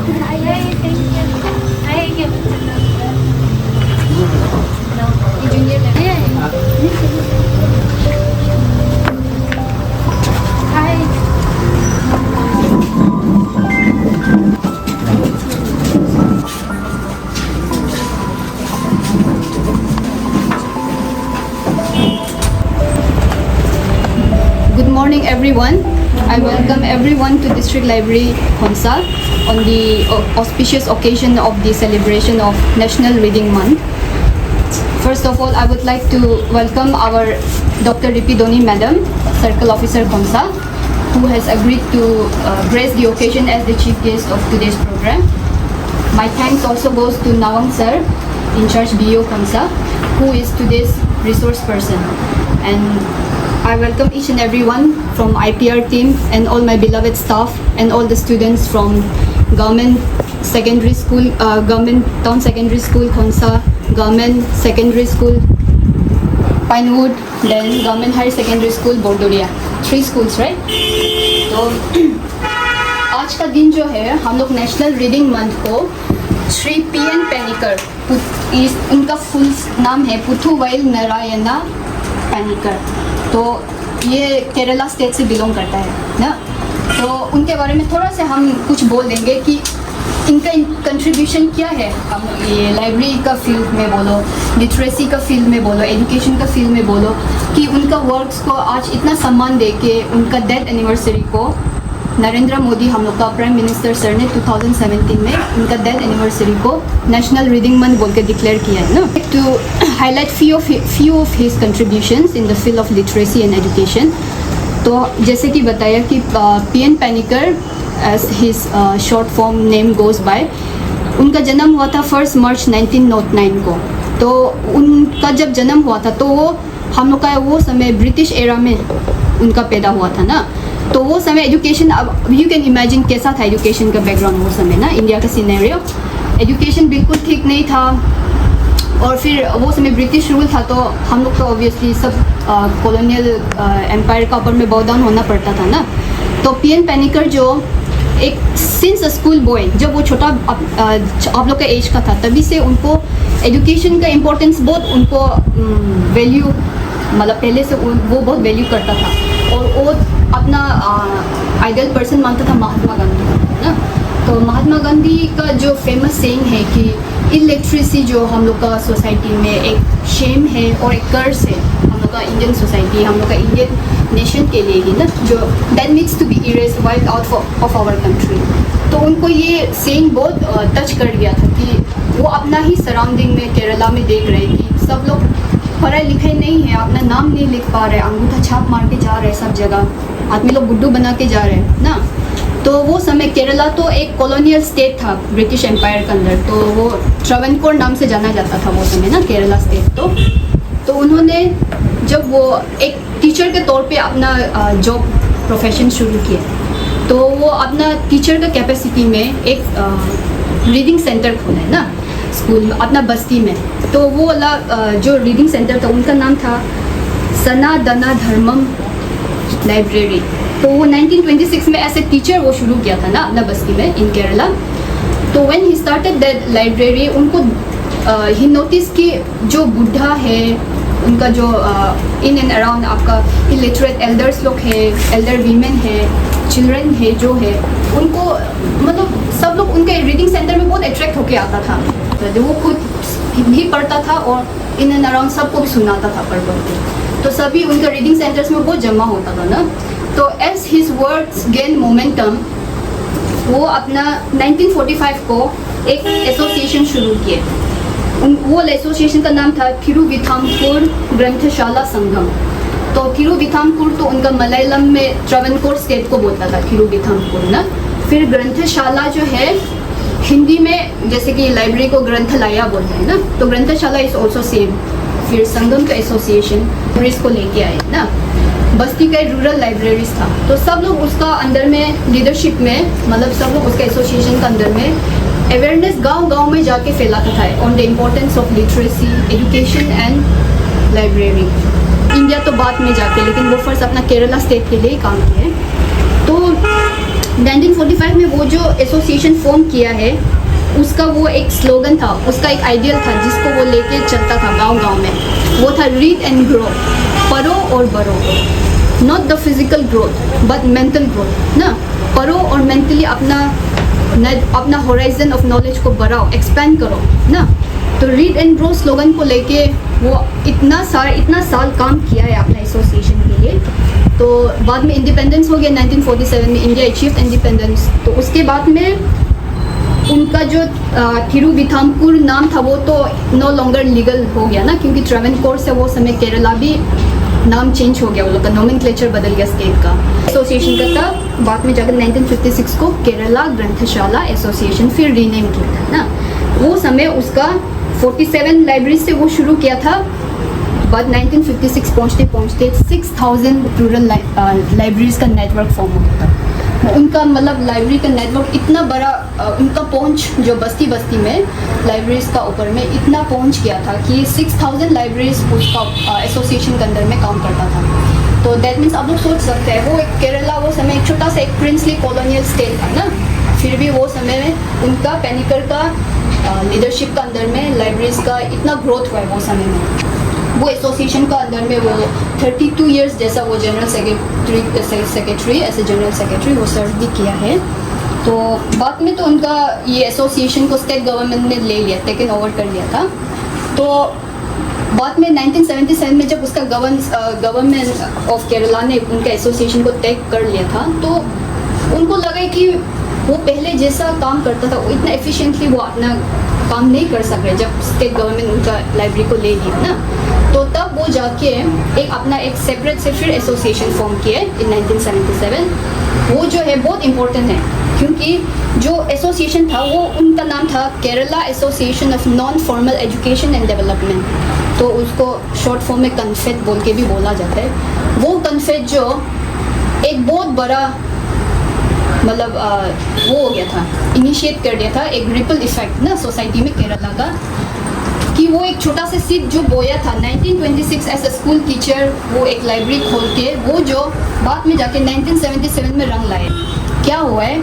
Good morning everyone. I welcome everyone to District Library Khonsa on the auspicious occasion of the celebration of National Reading Month. First of all, I would like to welcome our Dr. Ripi Doni Madam, Circle Officer Khonsa, who has agreed to grace the occasion as the chief guest of today's program. My thanks also goes to Nawang Sir, in charge BO Khonsa, who is today's resource person. And I welcome each and everyone from IPR team and all my beloved staff and all the students from Government Secondary School, Government Town Secondary School Khonsa, Government Secondary School Pinewood, then Government Higher Secondary School Bordoria. 3 schools, right? तो आज का दिन जो है हम लोग national reading month को Shri PN Panicker, उनका फुल नाम है पुथुवैल नारायणा पेनिकर, तो ये केरला स्टेट से बिलोंग करता है ना। तो उनके बारे में थोड़ा सा हम कुछ बोल देंगे कि इनका कंट्रीब्यूशन क्या है। हम ये लाइब्रेरी का फील्ड में बोलो, लिटरेसी का फील्ड में बोलो, एजुकेशन का फील्ड में बोलो, कि उनका वर्क्स को आज इतना सम्मान दे के उनका डेथ एनिवर्सरी को नरेंद्र मोदी हम लोग का प्राइम मिनिस्टर सर ने 2017 में उनका डेथ एनिवर्सरी को नेशनल रीडिंग मंथ बोल के डिक्लेयर किया है ना। To highlight few of his contributions in the field of literacy and education. तो जैसे कि बताया कि PN Panicker as his short form name goes by, उनका जन्म हुआ था 1 मार्च 1909 को। तो उनका जब जन्म हुआ था तो वो हम लोग का वो समय ब्रिटिश एरा में उनका पैदा हुआ था ना। तो वो समय एजुकेशन, अब यू कैन इमेजिन कैसा था एजुकेशन का बैकग्राउंड वो समय ना, इंडिया का सिनेरियो। एजुकेशन बिल्कुल ठीक नहीं था और फिर वो समय ब्रिटिश रूल था, तो हम लोग तो ऑब्वियसली सब कॉलोनियल एम्पायर का ऊपर में बाउ डाउन होना पड़ता था ना। तो PN पेनिकर जो एक सिंस स्कूल बॉय, जब वो छोटा आप लोग का एज का था, तभी से उनको एजुकेशन का इम्पोर्टेंस बहुत उनको वैल्यू, मतलब पहले से वो बहुत वैल्यू करता था। और वो अपना आइडल पर्सन मानता था महात्मा गांधी ना। तो महात्मा गांधी का जो फेमस सेइंग है कि इलिटरेसी जो हम लोग का सोसाइटी में एक शेम है और एक कर्स है, हम लोग का इंडियन सोसाइटी, हम लोग का इंडियन नेशन के लिए ही ना, जो that needs to be erase wiped out of our country. तो उनको ये सेइंग बहुत टच कर गया था कि वो अपना ही सराउंडिंग में केरला में देख रहे कि सब लोग पढ़ाई लिखाई नहीं है, अपना नाम नहीं लिख पा रहे, अंगूठा छाप मार के जा रहे सब जगह, आदमी लोग गुड्डू बना के जा रहे हैं ना। तो वो समय केरला तो एक कॉलोनियल स्टेट था ब्रिटिश एम्पायर के अंदर, तो वो ट्रावनकोर नाम से जाना जाता था वो समय ना, केरला स्टेट। तो उन्होंने जब वो एक टीचर के तौर पे अपना जॉब प्रोफेशन शुरू किया, तो वो अपना टीचर का कैपेसिटी में एक रीडिंग सेंटर खोला है ना स्कूल में, अपना बस्ती में। तो वो वाला जो रीडिंग सेंटर था उनका नाम था सनातन धर्मम लाइब्रेरी। तो वो 1926 में ऐसे टीचर वो शुरू किया था ना अपना बस्ती में इन केरला। तो when he started that library, उनको ही नोटिस कि जो बुढ़ा है, उनका जो इन एंड अराउंड आपका इलिटरेट एल्डर्स लोग है, एल्डर वीमेन है, चिल्ड्रन है जो है, उनको मतलब सब लोग उनके रीडिंग सेंटर में बहुत अट्रैक्ट होके आता था। तो वो खुद भी पढ़ता था और इन एंड अराउंड सबको भी सुनाता था पढ़ के। तो सभी उनके रीडिंग सेंटर्स में बहुत जमा होता था ना। तो as his works gain momentum, वो अपना 1945 को एक एसोसिएशन शुरू किए। वो एसोसिएशन का नाम था थिरुविथांकुर ग्रंथशाला संघम। तो थिरुविथांकुर तो उनका मलयालम में ट्रावनकोर स्टेट को बोलता था थिरुविथांकुर ना। फिर ग्रंथशाला जो है हिंदी में जैसे कि लाइब्रेरी को ग्रंथालया बोलते हैं ना, तो ग्रंथशाला इज ऑल्सो सेम। फिर संगम का एसोसिएशन इसको लेके आए ना। बस्ती का रूरल लाइब्रेरीज था, तो सब लोग उसका अंदर में लीडरशिप में, मतलब सब लोग उसका एसोसिएशन का अंदर में अवेयरनेस गांव-गांव में जाके फैलाता था on the importance of literacy, education and library. India तो बाद में जाके, लेकिन वो फर्स्ट अपना केरला स्टेट के लिए काम किए। तो 1945 में वो जो एसोसिएशन फॉर्म किया है उसका वो एक स्लोगन था, उसका एक आइडियल था जिसको वो लेके चलता था गांव-गांव में। वो था रीड एंड ग्रो, पढ़ो और बढ़ो। Not the physical growth but mental growth ना, पढ़ो और मेंटली अपना होराइजन ऑफ नॉलेज को बढ़ाओ, एक्सपेंड करो ना। तो रीड एंड ग्रो स्लोगन को लेके वो इतना साल काम किया है अपना एसोसिएशन के लिए। तो बाद में इंडिपेंडेंस हो गया 1947 में, इंडिया अचीव्ड इंडिपेंडेंस। तो उसके बाद में उनका जो थिरुवितांकुर नाम था वो तो नो लॉन्गर लीगल हो गया ना, क्योंकि ट्रावेनकोर से वो समय केरला भी नाम चेंज हो गया, वो लोग का नोमेनक्लेचर बदल गया स्टेट का। एसोसिएशन का था, बाद में जाकर 1956 को केरला ग्रंथशाला एसोसिएशन फिर रीनेम किया था ना। वो समय उसका 47 लाइब्रेरी से वो शुरू किया था, बाद 1956 पहुँचते 6000 रूरल लाइब्रेरीज का नेटवर्क फॉर्म हो गया था। उनका मतलब लाइब्रेरी का नेटवर्क इतना बड़ा, उनका पहुंच जो बस्ती बस्ती में लाइब्रेरीज का ऊपर में इतना पहुंच गया था कि 6000 लाइब्रेरीज उसका एसोसिएशन के अंदर में काम करता था। तो दैट मीन्स आप लोग सोच सकते हैं वो केरला वो समय एक छोटा सा एक प्रिंसली कॉलोनियल स्टेट था ना, फिर भी वो समय में उनका पेनिकर का लीडरशिप का अंदर में लाइब्रेरीज का इतना ग्रोथ हुआ है वो समय में। वो एसोसिएशन का अंदर में वो 32 इयर्स जैसा वो general secretary as a general secretary वो सर्व भी किया है। तो बाद में तो उनका ये एसोसिएशन को स्टेट गवर्नमेंट ने ले लिया, टेकन ओवर कर लिया था। तो बाद में 1977 में जब उसका गवर्नमेंट ऑफ केरला ने उनका एसोसिएशन को टेक कर लिया था, तो उनको लगा कि वो पहले जैसा काम करता था वो इतना एफिशिएंटली वो अपना काम नहीं कर सक रहे जब स्टेट गवर्नमेंट उनका लाइब्रेरी को ले लिया ना। तो तब वो जाके अपना एक सेपरेट से फिर एसोसिएशन फॉर्म किए इन 1977। वो जो है बहुत इम्पोर्टेंट है, क्योंकि जो एसोसिएशन था वो उनका नाम था Kerala association of non formal education and development. तो उसको शॉर्ट फॉर्म में कन्फेड बोल के भी बोला जाता है। वो कन्फेड जो एक बहुत बड़ा मतलब वो हो गया था, इनिशिएट कर दिया था एक रिपल इफेक्ट ना सोसाइटी में केरला का, कि वो एक छोटा सा सीड जो बोया था 1926 एज अ स्कूल टीचर, वो एक लाइब्रेरी खोल के वो जो बाद में जाके 1977 में रंग लाए। क्या हुआ है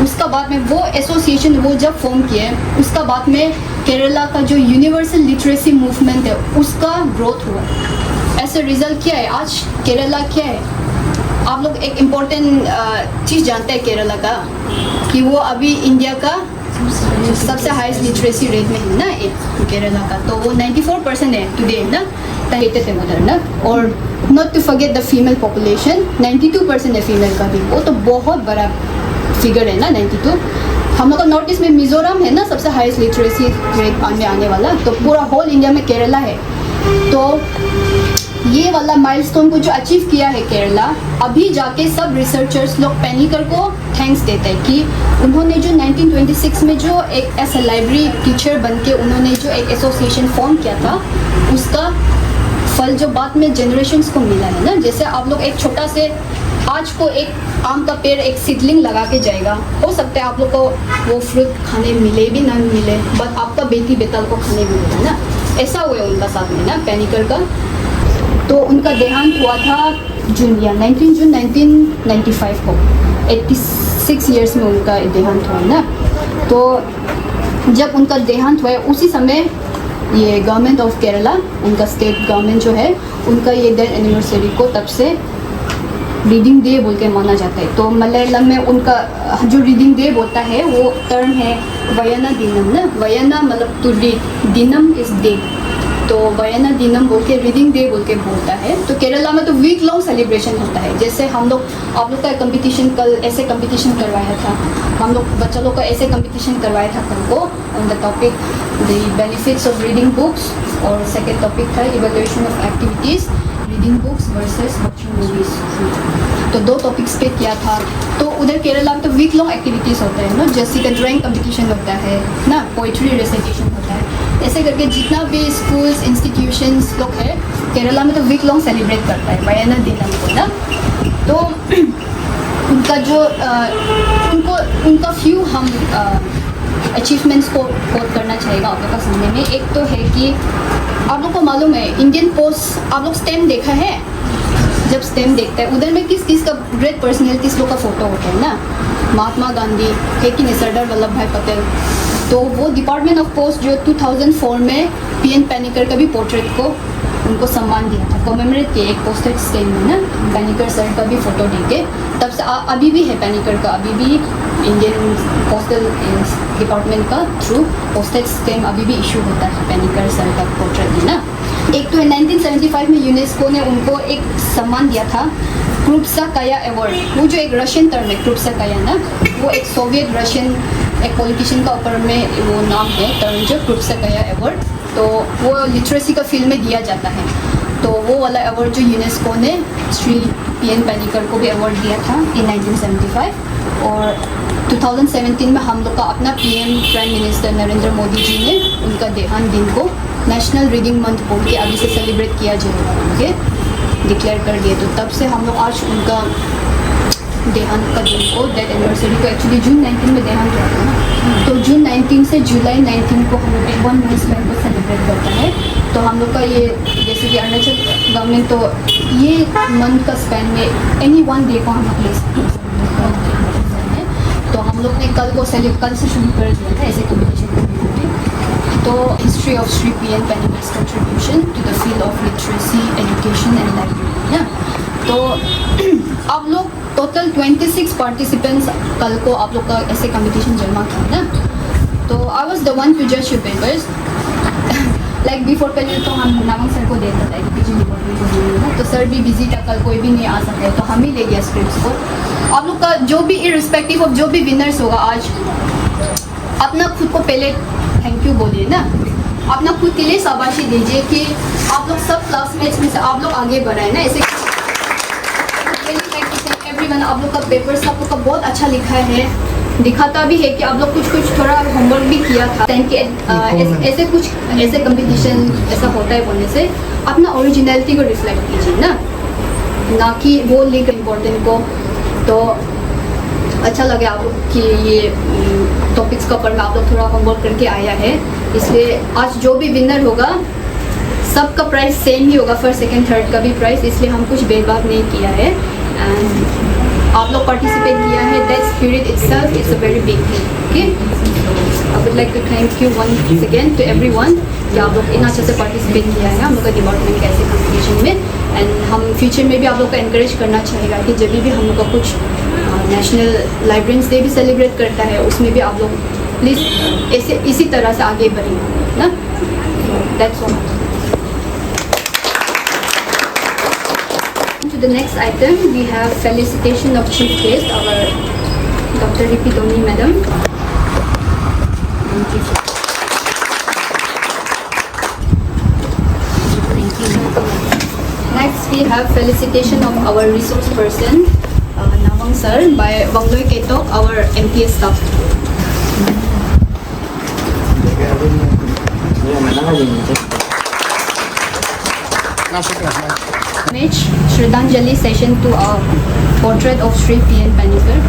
उसका बाद में वो एसोसिएशन वो जब फॉर्म किए उसका बाद में केरला का जो यूनिवर्सल लिटरेसी मूवमेंट है उसका ग्रोथ हुआ। ऐसा रिजल्ट क्या है, आज केरला क्या है, आप लोग एक इम्पोर्टेंट चीज़ जानते हैं केरला का, कि वो अभी इंडिया का सबसे हाईएस्ट लिटरेसी रेट में है ना एक केरला का। तो वो 94% है टुडे ना, कहते थे उधर ना। और not to forget the female population 92% है फीमेल का भी, वो तो बहुत बड़ा फिगर है ना 92। हम लोग का नॉर्थ ईस्ट में मिजोरम है ना सबसे हाईएस्ट लिटरेसी रेट में आने वाला, तो पूरा होल इंडिया में केरला है। तो ये वाला माइलस्टोन को जो अचीव किया है केरला, अभी जाके सब रिसर्चर्स लोग पेनिकर को थैंक्स देते हैं कि उन्होंने जो 1926 में जो एक ऐसा लाइब्रेरी टीचर बन के उन्होंने जो एक एसोसिएशन फॉर्म किया था उसका फल जो बाद में जनरेशन्स को मिला है ना। जैसे आप लोग एक छोटा से आज को एक आम का पेड़ एक सीडलिंग लगा के जाएगा, हो सकता है आप लोग को वो फ्रूट खाने मिले भी ना मिले, बट आपका बेटी बेटा को खाने मिलेगा ना। ऐसा हुआ उनका साथ में ना पेनिकर का। तो उनका देहांत हुआ था 19 जून 1995 को, 86 इयर्स में उनका देहांत हुआ ना। तो जब उनका देहांत हुआ उसी समय ये गवर्नमेंट ऑफ केरला, उनका स्टेट गवर्नमेंट जो है, उनका ये डेथ एनिवर्सरी को तब से रीडिंग डे बोल के माना जाता है। तो मलयालम में उनका जो रीडिंग डे बोलता है वो टर्म है वयना दिनम ना। वयना मतलब टू रीड, दिनम इज डे, तो वयना दिनम बोल के रीडिंग डे बोल के बोलता है। तो केरला में तो वीक लॉन्ग सेलिब्रेशन होता है। जैसे हम लोग आप लोग का कंपटीशन कल ऐसे कंपटीशन करवाया था, हम लोग बच्चा लोग का ऐसे कंपटीशन करवाया था कल को on the topic the benefits of reading books, और सेकेंड टॉपिक था evaluation of activities reading books versus watching movies. तो दो टॉपिक्स पे किया था। तो उधर केरला में तो वीक लॉन्ग एक्टिविटीज़ होता है ना, जैसे कि ड्राइंग कंपटीशन होता है ना, पोइट्री रिसाइटेशन होता है। ऐसे करके जितना भी स्कूल्स इंस्टीट्यूशंस लोग है केरला में तो वीक लॉन्ग सेलिब्रेट करता है वयना दिनम को ना। तो उनका जो उनका फ्यू हम अचीवमेंट्स को कोट करना चाहिए आप लोग का सामने में। एक तो है कि आप लोग को मालूम है इंडियन पोस्ट, आप लोग स्टेम देखा है, जब स्टेम देखता है उधर में किस किस का ग्रेट पर्सनैलिटीज लोग का फोटो होता है ना। महात्मा गांधी है कि नहीं, सरदार वल्लभ भाई पटेल, तो वो डिपार्टमेंट ऑफ पोस्ट जो 2004 में पीएन पेनिकर का भी पोर्ट्रेट को उनको सम्मान दिया था, कॉमेमोरेट किया एक पोस्टेज स्टैम्प में ना, पेनिकर सर का भी फोटो देके। तब से अभी भी है पेनिकर का, अभी भी इंडियन पोस्टल डिपार्टमेंट का थ्रू पोस्टेज स्टैम्प अभी भी इशू होता है पेनिकर सर का पोर्ट्रेट है ना। एक तो 1975 में यूनेस्को ने उनको एक सम्मान दिया था, क्रुप्स्काया अवार्ड। वो जो एक रशियन टर्म है क्रुप्स्काया ना, वो एक सोवियत रशियन एक पॉलिटिशियन का ऊपर में वो नाम है टर्म जो क्रुप्स्काया अवार्ड, तो वो लिटरेसी का फील्ड में दिया जाता है। तो वो वाला अवार्ड जो यूनेस्को ने श्री पीएन पेनिकर को भी अवार्ड दिया था इन 1975। और 2017 में हम लोग का अपना PM prime minister Narendra Modi ji ने उनका देहांत दिन को नेशनल रीडिंग मंथ बोल के अभी से सेलिब्रेट किया जाएगा, ओके डिक्लेयर कर दिए। तो तब से हम लोग आज उनका देहांत का दिन को, डेथ एनिवर्सरी को, एक्चुअली जून 19 में देहांत हुआ था ना, तो जून 19 से जुलाई 19 को हम लोग 1 मंथ स्पैन को सेलिब्रेट करता है। तो हम लोग का ये जैसे कि अरुणाचल गवर्नमेंट तो ये मंथ का स्पैन में एनी वन डे को हम लोग ले सकते हैं। तो हम लोग ने कल से शुरू कर दिया था ऐसे कॉम्पिटिशन। तो history of Shri PN Panicker's contribution to the field of literacy education and library ना। तो आप लोग टोटल 26 पार्टिसिपेंट्स कल को आप लोग का ऐसे कंपटीशन जमा किया ना। तो I was the one two जज योर पेपर्स। लाइक बिफोर पहले तो हम नामंग सर को देता था एजुकेशन डिपार्टमेंट को देने में, तो सर भी बिजी था, कल कोई भी नहीं आ सकता, तो हम ही ले गया स्क्रिप्ट को। आप लोग का जो भी इररिस्पेक्टिव ऑफ जो भी विनर्स होगा आज, अपना खुद को पहले थैंक यू बोलिए ना, अपना खुद के लिए शाबाशी दीजिए कि आप लोग सब क्लासमेट्स में से आप लोग आगे बढ़ाए ना। ऐसे एवरीवन आप लोग का पेपर्स आप लोग का बहुत अच्छा लिखा है, दिखाता भी है कि आप लोग कुछ थोड़ा होमवर्क भी किया था। ऐसे कंपटीशन ऐसा होता है बोलने से अपना ओरिजिनलिटी को रिफ्लेक्ट कीजिए ना कि वो लिख इम्पोर्टेंट को। तो अच्छा लगे आप लोग कि ये टॉपिक्स का ऊपर में आप लोग थोड़ा होमवर्क करके आया है, इसलिए आज जो भी विनर होगा सबका प्राइस सेम ही होगा, फर्स्ट सेकंड थर्ड का भी प्राइस, इसलिए हम कुछ भेदभाव नहीं किया है। एंड आप लोग पार्टिसिपेट किया है, that spirit itself is a very big thing, okay. I would like to thank you once again to everyone कि आप लोग इन अच्छे से पार्टिसिपेट किया है हम लोग का डिपार्टमेंट के ऐसे कंपटीशन में। एंड हम फ्यूचर में भी आप लोग को एनकरेज करना चाहेगा कि जब भी हम लोग का कुछ नेशनल लाइब्रेरियंस डे भी सेलिब्रेट करता है उसमें भी आप लोग प्लीज़ ऐसे इसी तरह से आगे बढ़िए ना। That's all. To the next item, we have felicitation of chief guest, our Dr. Ripi Doni madam. Thank you. Next, we have felicitation of our resource person, Nawang sir, by Wangloy Ketok, our MPS staff. Image Shraddhanjali session to a portrait of Shri P.N. Panikkar.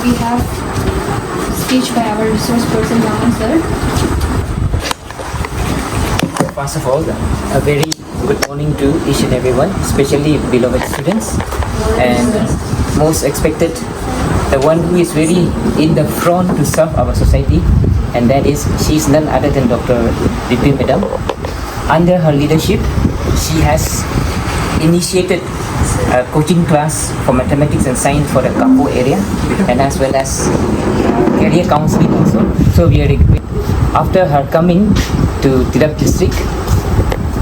We have speech by our resource person, Raman sir. First of all, a very good morning to each and everyone, especially beloved students, and most expected, the one who is very in the front to serve our society, and that is, she is none other than Dr. Ripi Madam. Under her leadership, she has initiated a coaching class for mathematics and science for the Kapo area, and as well as career counseling also. So we are after her coming to Tidap district,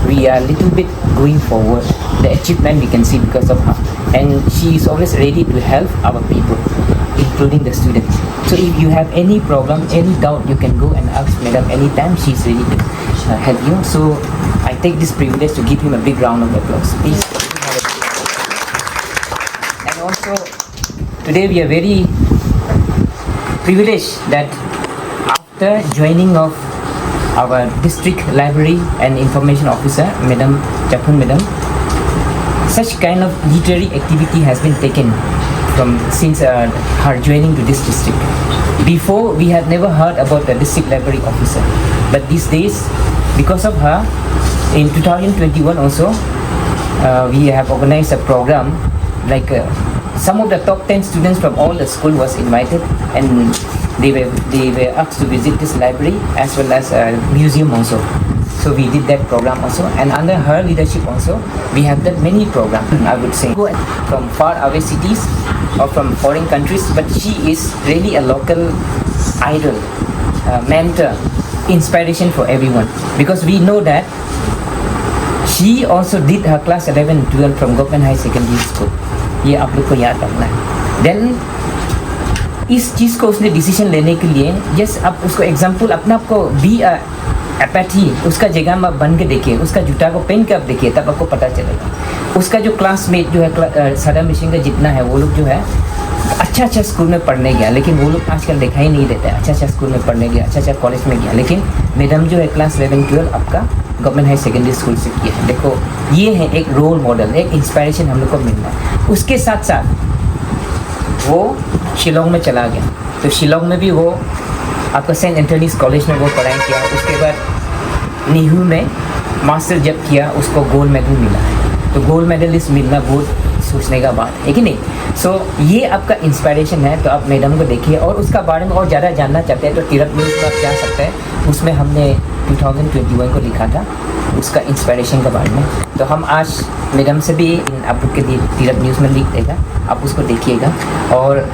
we are a little bit going forward. The achievement we can see because of her, and she is always ready to help our people, including the students. So if you have any problem, any doubt, you can go and ask Madam anytime. She is ready to help you. So I take this privilege to give him a big round of applause, please. And also, today we are very privileged that after joining of our district library and information officer, Madam Chapun Madam, such kind of literary activity has been taken from since her joining to this district. Before, we had never heard about the district library officer, but these days, because of her, in 2021 also, we have organized a program like some of the top 10 students from all the school was invited, and they were asked to visit this library as well as a museum also. So we did that program also, and under her leadership also, we have done many programs, I would say, from far away cities or from foreign countries, but she is really a local idol, mentor, inspiration for everyone, because we know that she also did her class 11 12 from Government High Secondary School. ये आप लोग को याद रखना है. Then इस चीज़ को उसने डिसीजन लेने के लिए, यस, आप उसको एग्जाम्पल अपना आपको बी एपैथी उसका जगह में आप बन के देखिए, उसका जूता को पहन के आप देखिए, तब आपको पता चलेगा. उसका जो क्लासमेट जो है सादा मिशन का जितना है, वो लोग जो है अच्छा स्कूल में पढ़ने गया, लेकिन वो लोग आजकल दिखाई नहीं देते. अच्छा स्कूल में पढ़ने गया, अच्छा कॉलेज में गया, लेकिन मैडम जो है क्लास 11 12 आपका गवर्नमेंट हाई सेकेंडरी स्कूल से किया है. देखो, ये है एक रोल मॉडल, एक इंस्पायरेशन हम लोग को मिलना है. उसके साथ साथ वो शिलोंग में चला गया, तो शिलोंग में भी वो आपका सेंट एंथनीज कॉलेज में वो पढ़ाई किया. उसके बाद नीहू में मास्टर जब किया, उसको गोल्ड मेडल मिला है. तो गोल्ड मेडलिस्ट मिलना बहुत सोचने का बात है कि नहीं. सो ये आपका इंस्पायरेशन है. तो आप मैडम को देखिए, और उसका बारे में और ज़्यादा जानना चाहते हैं तो तीरथ न्यूज़ में आप जा सकते हैं. उसमें हमने 2021 को लिखा था उसका इंस्पायरेशन के बारे में. तो हम आज मैडम से भी आप लोग के लिए तीरथ न्यूज़ में लिख देगा, आप उसको देखिएगा, और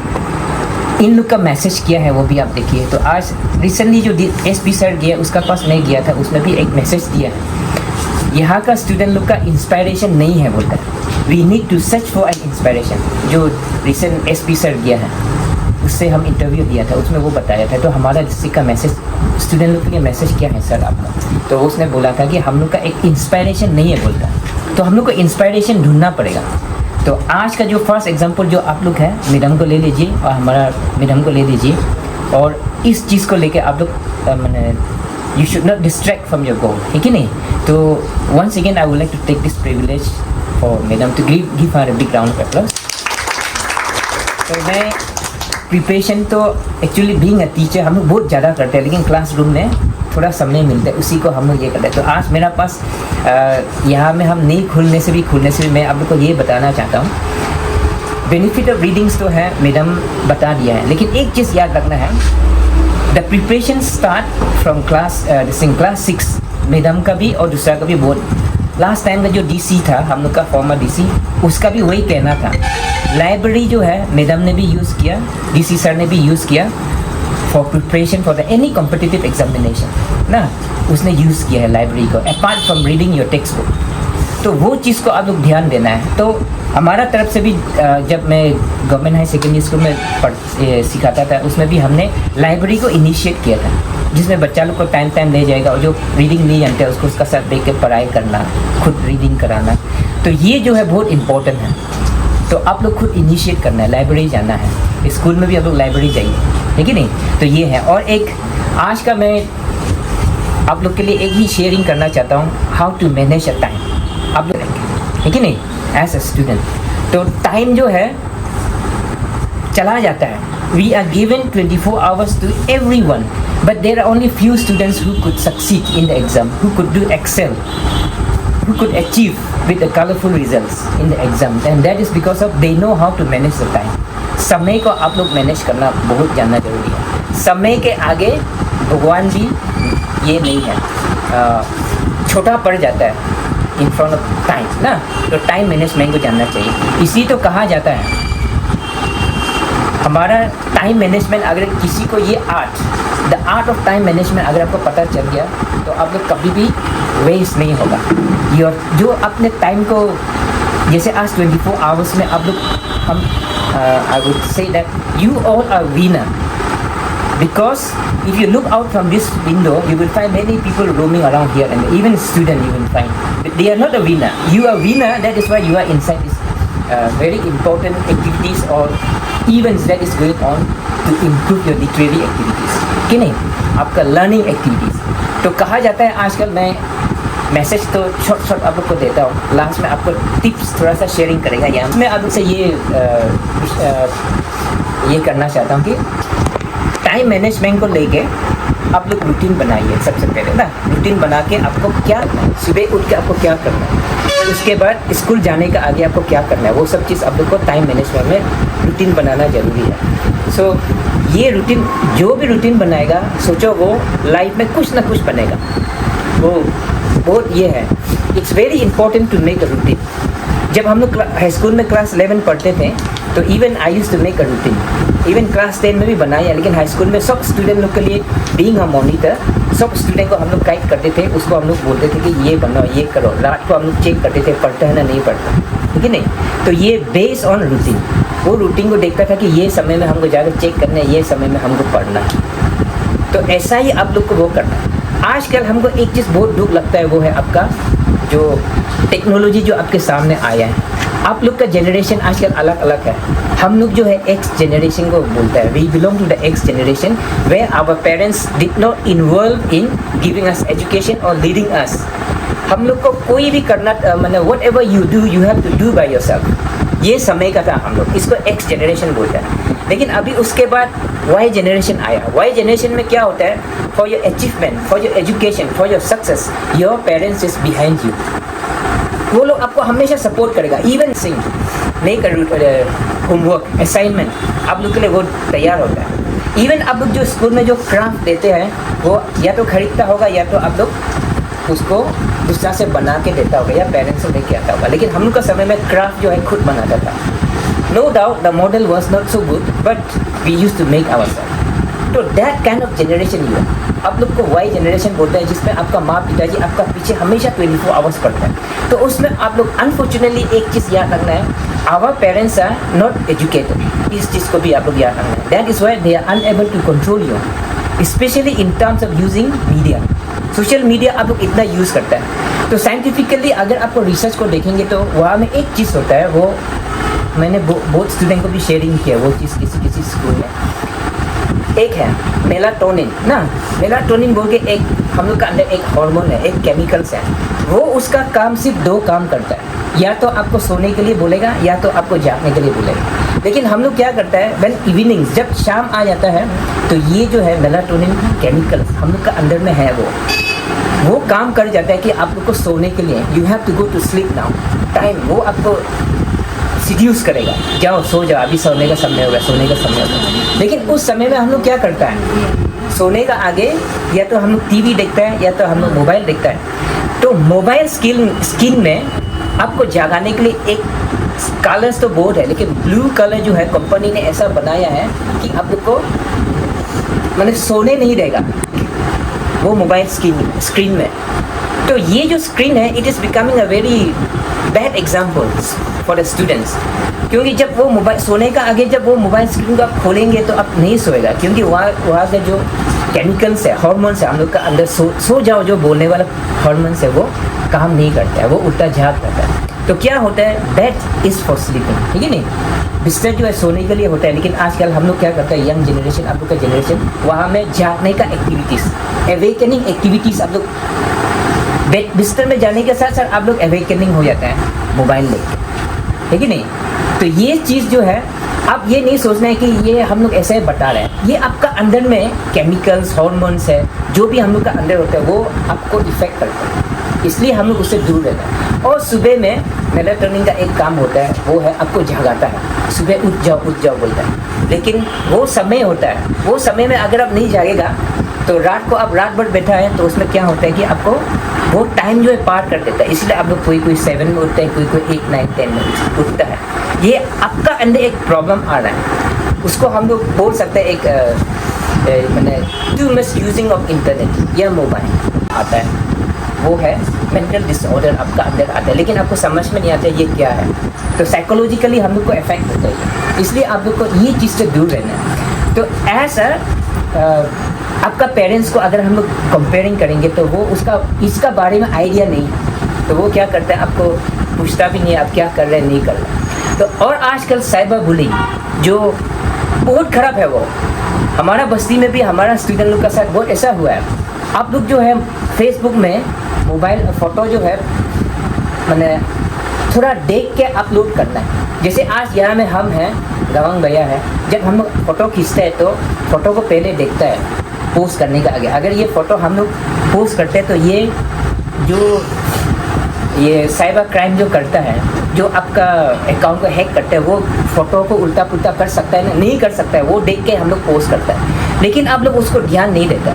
इन लोग का मैसेज किया है वो भी आप देखिए. तो आज रिसेंटली जो SP सर गया, उसका पास मैं गया था, उसमें भी एक मैसेज दिया है. यहाँ का स्टूडेंट लोग का इंस्पायरेशन नहीं है बोलकर, we need to search for an inspiration. जो रिसेंट SP सर गया है, उससे हम इंटरव्यू दिया था, उसमें वो बताया था. तो हमारा डिस्ट्रिक्ट का मैसेज स्टूडेंट लोग के लिए मैसेज क्या है सर आपका, तो उसने बोला था कि हम लोग का एक इंस्पायरेशन नहीं है बोलता, तो हम लोग को इंस्पायरेशन ढूंढना पड़ेगा. तो आज का जो फर्स्ट एग्जांपल जो आप लोग है, मैडम को ले लीजिए और हमारा मैडम को ले लीजिए, और इस चीज़ को लेके आप लोग मैंने you should not distract from your goal, है कि नहीं. तो once again I would like to take this privilege for madam to give her a big round of applause. तो मैं प्रिपरेशन तो एक्चुअली बीइंग अ टीचर हम लोग बहुत ज़्यादा करते हैं, लेकिन क्लासरूम में थोड़ा समय मिलता है, उसी को हम लोग ये करते हैं. तो आज मेरा पास यहाँ में हम नहीं खुलने से भी मैं आप लोग को ये बताना चाहता हूँ. बेनिफिट ऑफ रीडिंग्स तो है, मैडम बता दिया है, लेकिन एक चीज़ याद रखना है, the preparation start from class 6. Madam का भी और दूसरा का भी बहुत. लास्ट टाइम का जो DC था हम लोग का, फॉर्मर DC, उसका भी वही कहना था. लाइब्रेरी जो है मैडम ने भी यूज़ किया, DC सर ने भी यूज़ किया for preparation for the any competitive examination ना, उसने यूज़ किया है लाइब्रेरी को, apart from reading your text book. तो वो चीज़ को आप लोग ध्यान देना है. तो हमारा तरफ से भी जब मैं गवर्नमेंट हाई सेकेंडरी स्कूल में सिखाता था, उसमें भी हमने लाइब्रेरी को इनिशिएट किया था, जिसमें बच्चा लोग को टाइम ले जाएगा, और जो रीडिंग नहीं जानते हैं उसको उसका साथ देख के पढ़ाई करना, खुद रीडिंग कराना. तो ये जो है बहुत इम्पोर्टेंट है. तो आप लोग खुद इनिशिएट करना है, लाइब्रेरी जाना है, स्कूल में भी आप लोग लाइब्रेरी जाइए, है कि नहीं. तो ये है. और एक आज का मैं आप लोग के लिए एक ही शेयरिंग करना चाहता हूँ, how to manage a time. आप लोग है कि नहीं, एज अ स्टूडेंट. तो टाइम जो है चला जाता है. We are given 24 hours to everyone, but there are only few students who could succeed in the exam, who could do excel, who could achieve with the colorful results in the exam, and that is because of they know how to manage the time. समय को आप लोग manage करना बहुत जानना जरूरी है. समय के आगे भगवान भी ये नहीं है, छोटा पड़ जाता है इन फ्रंट ऑफ टाइम ना. तो टाइम मैनेजमेंट को जानना चाहिए. इसी तो कहा जाता है हमारा टाइम मैनेजमेंट. अगर किसी को ये the art of time management अगर आपको पता चल गया, तो आप लोग कभी भी वेस्ट नहीं होगा. जो अपने टाइम को, जैसे आज 24 आवर्स में आप लोग, हम I would say that you all are winner, because if you look out from this window you will find many people roaming around here, and even student you will find, but they are not a winner. You are winner, that is why you are inside this very important activities or events that is going on to improve your literary activities, okay? आपका learning activities. तो कहा जाता है आजकल, मैं message तो short आप लोग को देता हूँ, लास्ट में आपको टिप्स थोड़ा सा शेयरिंग करेगा। यहाँ मैं आप लोग से ये करना चाहता हूँ कि टाइम मैनेजमेंट को लेके आप लोग रूटीन बनाइए। सबसे पहले ना रूटीन बना के आपको क्या सुबह उठ के आपको क्या करना है, उसके बाद स्कूल जाने का आगे आपको क्या करना है, वो सब चीज़ आप लोग को टाइम मैनेजमेंट में रूटीन बनाना ज़रूरी है। सो ये रूटीन, जो भी रूटीन बनाएगा सोचो वो लाइफ में कुछ ना कुछ बनेगा। वो बहुत ये है, it's very important to make a routine. जब हम लोग हाई स्कूल में क्लास 11 पढ़ते थे तो even I used to make a routine, even class 10 में भी बनाया। लेकिन हाई स्कूल में सब स्टूडेंट लोग के लिए बीइंग अ मॉनिटर, सब स्टूडेंट को हम लोग गाइड करते थे, उसको हम लोग बोलते थे कि ये बनाओ, ये करो। रात को हम लोग चेक करते थे पढ़ता है ना नहीं पढ़ता, ठीक है नहीं। तो ये बेस्ड ऑन रूटीन, वो रूटीन को देखता था कि ये समय में हमको जाकर चेक करना है, ये समय में हमको पढ़ना है। तो ऐसा ही आप लोग को वो करना है। आजकल हमको एक चीज़ बहुत दुख लगता है, वो है आपका जो टेक्नोलॉजी जो आपके सामने आया है। आप लोग का जनरेशन आजकल अलग अलग है। हम लोग जो है एक्स जनरेशन को बोलता है, we belong to the X generation where our parents did not involve in giving us education और लीडिंग अस। हम लोग को कोई भी करना, मतलब whatever you do you have to do by yourself, ये समय का था हम लोग, इसको एक्स जनरेशन बोलता है। लेकिन अभी उसके बाद वाई जनरेशन आया। वाई जनरेशन में क्या होता है, for your achievement, for your education, for your success, your parents is behind you. वो लोग आपको हमेशा सपोर्ट करेगा। इवन सिंग मेक होमवर्क असाइनमेंट आप लोग के लिए वो तैयार होता है। इवन आप लोग जो स्कूल में जो क्राफ्ट देते हैं वो या तो खरीदता होगा या तो आप लोग उसको दूसरा से बना के देता होगा या पेरेंट्स से लेके आता होगा। लेकिन हम लोग का समय में क्राफ्ट जो है खुद बनाता था। No doubt the model was not so good but we use to make our self. तो that kind of generation you है। आप लोग को वाई जनरेशन बोलते हैं, जिसमें आपका माँ पिताजी आपका पीछे हमेशा 24 आवर्स पढ़ता है। तो उसमें आप लोग अनफॉर्चुनेटली एक चीज़ याद रखना है, our parents are not educated. इस चीज़ को भी आप लोग याद रखना है। That is why they are unable to control you, specially in terms of using media. Social media आप लोग इतना यूज़ करता है। तो साइंटिफिकली अगर आपको रिसर्च को देखेंगे तो वहाँ में एक चीज़ होता है, वो मैंने बहुत स्टूडेंट को भी शेयरिंग किया, वो चीज़ किसी स्कूल में। एक है मेलाटोनिन ना, मेलाटोनिन बोल के एक हम लोग का अंदर एक हार्मोन है, एक केमिकल्स है। वो उसका काम सिर्फ 2 काम करता है, या तो आपको सोने के लिए बोलेगा या तो आपको जागने के लिए बोलेगा। लेकिन हम लोग क्या करता है, व्हेन इवनिंग्स, जब शाम आ जाता है तो ये जो है मेलाटोनिन केमिकल्स हम लोग का अंदर में है, वो काम कर जाता है कि आप लोग को सोने के लिए you have to go to sleep now time, वो आपको सिड्यूस करेगा, जाओ सो जाओ, अभी सोने का समय होगा, सोने का समय होगा। लेकिन उस समय में हम लोग क्या करता है, सोने का आगे या तो हम लोग टीवी देखता है या तो हम लोग मोबाइल देखता है। तो मोबाइल स्क्रीन में आपको जगाने के लिए एक कलर्स तो बोर्ड है, लेकिन ब्लू कलर जो है कंपनी ने ऐसा बनाया है कि आप लोग को मतलब सोने नहीं देगा वो मोबाइल स्क्रीन में। तो ये जो स्क्रीन है, it is becoming a very bad example for the students. क्योंकि जब वो मोबाइल सोने का आगे जब वो मोबाइल स्क्रीन को आप खोलेंगे तो आप नहीं सोएगा, क्योंकि वहाँ से जो केमिकल्स है, हार्मोन्स है हम लोग का अंदर, सो जाओ जो बोलने वाला हार्मोन्स है वो काम नहीं करता है, वो उल्टा झाग करता है। तो क्या होता है, बेड इज़ फॉर स्लीपिंग, ठीक है नहीं, बिस्तर जो है सोने के लिए होता है। लेकिन आजकल हम लोग क्या करते हैं, यंग जनरेशन, आप लोग का जनरेशन, वहाँ में जागने का एक्टिविटीज़, एवेकनिंग एक्टिविटीज़, आप लोग बिस्तर में जाने के साथ साथ आप लोग एवेकनिंग हो जाता है मोबाइल लेके, ठीक है नहीं। तो ये चीज़ जो है, आप ये नहीं सोचना है कि ये हम लोग ऐसे बता रहे हैं, ये आपका अंदर में केमिकल्स, हार्मोन्स है, जो भी हम लोग का अंदर होता है वो आपको इफेक्ट करता है, इसलिए हम लोग उससे दूर रहना है। और सुबह में मेलाटोनिन का एक काम होता है, वो है आपको जगाता है, सुबह उठ जाओ बोलता है। लेकिन वो समय होता है, वो समय में अगर आप नहीं जागेगा तो रात को आप रात भर बैठा है तो उसमें क्या होता है कि आपको वो टाइम जो है पार कर देता है। इसलिए आप लोग कोई 7 में उठता है, कोई 8, 9, 10 में उठता है। ये आपका अंदर एक प्रॉब्लम आ रहा है, उसको हम लोग बोल सकते हैं एक मैंने too much using of internet या मोबाइल आता है, वो है मेंटल डिसऑर्डर आपका अंदर आता है। लेकिन आपको समझ में नहीं आता ये क्या है, तो साइकोलॉजिकली हम लोग को इफेक्ट होता है, इसलिए आप लोग को ये चीज़ से दूर रहना है। तो ऐसा आपका पेरेंट्स को अगर हम लोग कंपेयरिंग करेंगे तो वो इसका बारे में आइडिया नहीं है, तो वो क्या करता है, आपको पूछता भी नहीं है आप क्या कर रहे हैं, नहीं कर रहे। तो और आजकल साइबर बुलिंग जो बहुत ख़राब है, वो हमारा बस्ती में भी हमारा स्टूडेंट लोग का साथ बहुत ऐसा हुआ है। आप लोग जो है फेसबुक में मोबाइल फ़ोटो जो है मैंने थोड़ा देख के अपलोड करना है। जैसे आज यहाँ में हम हैं, गवांग भैया है, जब हम लोग फ़ोटो खींचते हैं तो फ़ोटो को पहले देखता है पोस्ट करने का आगे। अगर ये फ़ोटो हम लोग पोस्ट करते हैं तो ये साइबर क्राइम जो करता है, जो आपका अकाउंट को हैक करता है, वो फ़ोटो को उल्टा पुल्टा कर सकता है ना, नहीं कर सकता है। वो देख के हम लोग पोस्ट करता है, लेकिन आप लोग उसको ध्यान नहीं देता।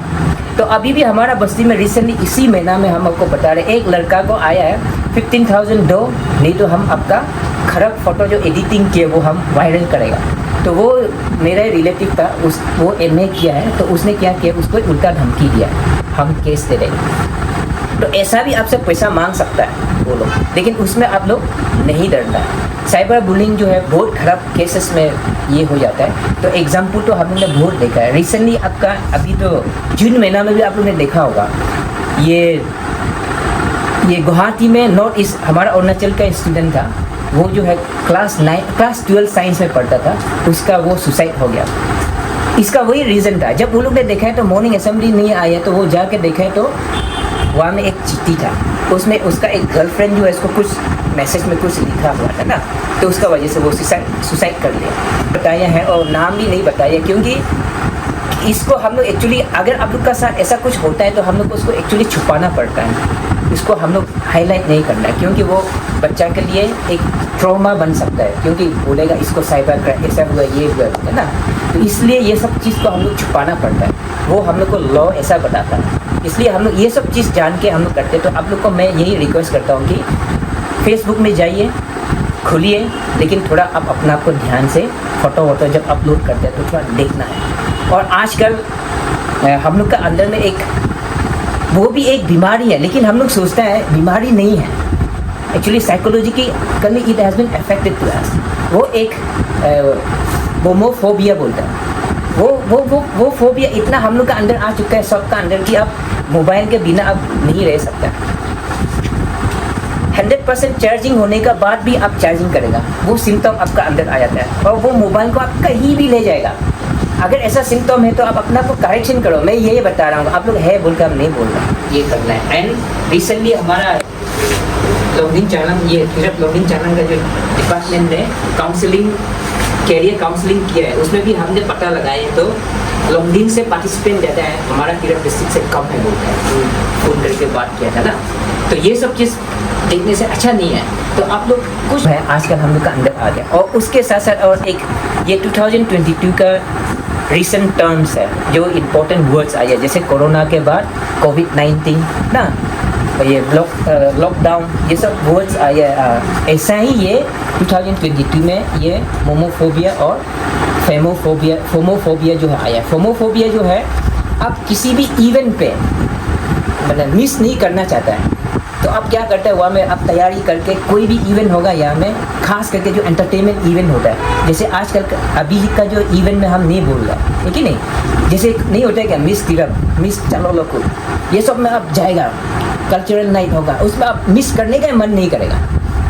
तो अभी भी हमारा बस्ती में रिसेंटली इसी महीना में हम आपको बता रहे, एक लड़का को आया है 15,000 दो, नहीं तो हम आपका खराब फ़ोटो जो एडिटिंग किए वो हम वायरल करेगा। तो वो मेरा रिलेटिव था, वो MA किया है, तो उसने क्या किया, उसको उल्टा धमकी दिया, हम केस दे देंगे। तो ऐसा भी आपसे पैसा मांग सकता है वो लोग, लेकिन उसमें आप लोग नहीं डरना है। साइबर बुलिंग जो है बहुत ख़राब केसेस में ये हो जाता है। तो एग्जाम्पल तो हम लोग ने बहुत देखा है रिसेंटली। आपका अभी तो जून महीना में भी आप लोग ने देखा होगा, ये गुवाहाटी में नॉर्थ ईस्ट हमारा अरुणाचल का स्टूडेंट था, वो जो है क्लास 12 साइंस में पढ़ता था, उसका वो सुसाइड हो गया। इसका वही रीज़न था, जब वो लोग ने देखा है तो मॉर्निंग असेंबली नहीं आया, तो वो जाके देखा है तो वहाँ में एक चिट्ठी था, उसमें उसका एक गर्लफ्रेंड जो है इसको कुछ मैसेज में कुछ लिखा हुआ था ना, तो उसका वजह से वो सुसाइड कर लिया। बताया है और नाम भी नहीं बताया, क्योंकि इसको हम लोग एक्चुअली अगर आप लोग का साथ ऐसा कुछ होता है तो हम लोग को उसको एक्चुअली छुपाना पड़ता है, इसको हम लोग हाईलाइट नहीं करना है, क्योंकि वो बच्चा के लिए एक ट्रॉमा बन सकता है, क्योंकि बोलेगा इसको साइबर क्राइम ऐसा हुआ, ये हुआ है ना। तो इसलिए ये सब चीज़ को हम लोग छुपाना पड़ता है, वो हम लोग को लॉ ऐसा बताता है। इसलिए हम लोग ये सब चीज़ जान के हम लोग करते हैं। तो आप लोग को मैं यही रिक्वेस्ट करता हूँ कि फेसबुक में जाइए, खुलिए, लेकिन थोड़ा आप अपना आपको ध्यान से फ़ोटो वोटो जब अपलोड करते हैं तो थोड़ा देखना है। और आजकल हम लोग का अंदर में वो भी एक बीमारी है, लेकिन हम लोग सोचते हैं बीमारी नहीं है, actually psychologically it has been affected to us. वो एक होमोफोबिया बोलता है, वो फोबिया इतना हम लोग का अंदर आ चुका है, सबका अंदर, कि आप मोबाइल के बिना अब नहीं रह सकता। 100% चार्जिंग होने का बाद भी आप चार्जिंग करेगा, वो सिम्टम आपका अंदर आ जाता है, और वो मोबाइल को आप कहीं भी ले जाएगा। अगर ऐसा सिम्टम है तो आप अपना को करेक्शन करो। मैं यही बता रहा हूँ, आप लोग है बोलकर हम नहीं बोल रहे, ये करना है। एंड रिसेंटली हमारा लॉगिन चैनल, ये सिर्फ लॉगिन चैनल का जो डिपार्टमेंट ने काउंसलिंग, कैरियर काउंसलिंग किया है, उसमें भी हमने पता लगाया है। तो लॉन्गडिन से पार्टिसिपेंट ज़्यादा है, हमारा तिरप डिस्ट्रिक्ट से कम है बोलता है, फ़ोन करके बात किया था ना। तो ये सब चीज़ देखने से अच्छा नहीं है। तो आप लोग कुछ है आजकल हम लोग का अंदर आ गया। और उसके साथ साथ और एक ये 2022 का रिसेंट टर्म्स है जो इम्पोर्टेंट वर्ड्स आए, जैसे कोरोना के बाद कोविड-19 ना, ये लॉकडाउन, ये सब वर्ड्स आए। ऐसा ही ये 2022 में ये मोमोफोबिया और फोमोफोबिया जो है आया। फोमोफोबिया जो है, आप किसी भी इवेंट पे मतलब मिस नहीं करना चाहता है, तो आप क्या करते हैं, वहाँ में आप तैयारी करके कोई भी इवेंट होगा यहाँ में, खास करके जो एंटरटेनमेंट इवेंट होता है, जैसे आजकल अभी का जो इवेंट में हम नहीं बोल रहे, है कि नहीं, जैसे नहीं होता है क्या मिस तिरप, मिस चलो लोग, ये सब में आप जाएगा, कल्चरल नाइट होगा, उसमें आप मिस करने का मन नहीं करेगा।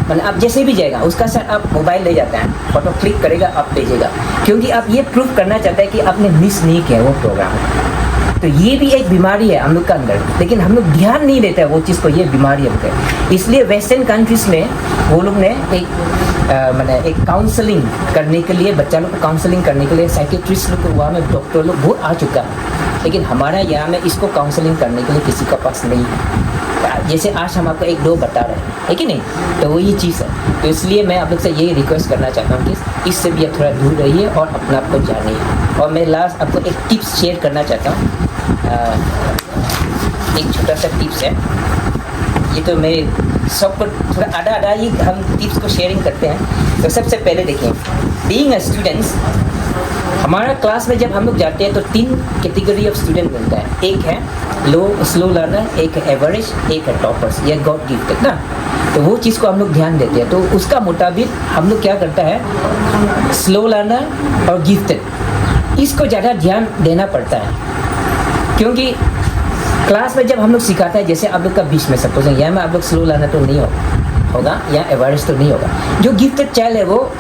मतलब आप जैसे भी जाएगा उसका साथ आप मोबाइल ले जाते हैं, फोटो क्लिक करेगा, आप भेजेगा, क्योंकि आप ये प्रूफ करना चाहते हैं कि आपने मिस नहीं किया वो प्रोग्राम। तो ये भी एक बीमारी है हम लोग का अंदर, लेकिन हम लोग ध्यान नहीं देते हैं वो चीज़ को, ये बीमारी है। इसलिए वेस्टर्न कंट्रीज़ में वो लोग ने एक काउंसलिंग करने के लिए, बच्चा लोग को काउंसलिंग करने के लिए साइकेट्रिस्ट लोग, वहाँ में डॉक्टर लोग बहुत आ चुका है, लेकिन हमारा यहाँ में इसको काउंसलिंग करने के लिए किसी का पास नहीं है। जैसे आज हम आपको 1-2 बता रहे हैं, कि नहीं, तो वही चीज़ है। तो इसलिए मैं आप लोग से यही रिक्वेस्ट करना चाहता हूँ कि इससे भी आप थोड़ा दूर रहिए और अपना आपको जानिए। और मैं लास्ट आपको एक टिप्स शेयर करना चाहता हूँ, एक छोटा सा टिप्स है, ये तो मैं सबको थोड़ा आधा ही हम टिप्स को शेयरिंग करते हैं। तो सबसे पहले देखिए, बीइंग अ स्टूडेंट्स, हमारा क्लास में जब हम लोग जाते हैं तो 3 कैटेगरी ऑफ स्टूडेंट मिलता है, एक है स्लो लर्नर, एक है एवरेज, एक है टॉपर्स, या गॉड गिफ्टेड ना। तो वो चीज़ को हम लोग ध्यान देते हैं, तो उसका मुताबिक हम लोग क्या करता है, स्लो लर्नर और गिफ्टेड, इसको ज़्यादा ध्यान देना पड़ता है, क्योंकि क्लास में जब हम लोग सिखाते हैं, जैसे आप लोग का बीच में सपोज यहाँ में आप लोग स्लो लर्नर तो नहीं होगा या एवरेज तो नहीं होगा, जो गिफ्टेड चाइल्ड है वो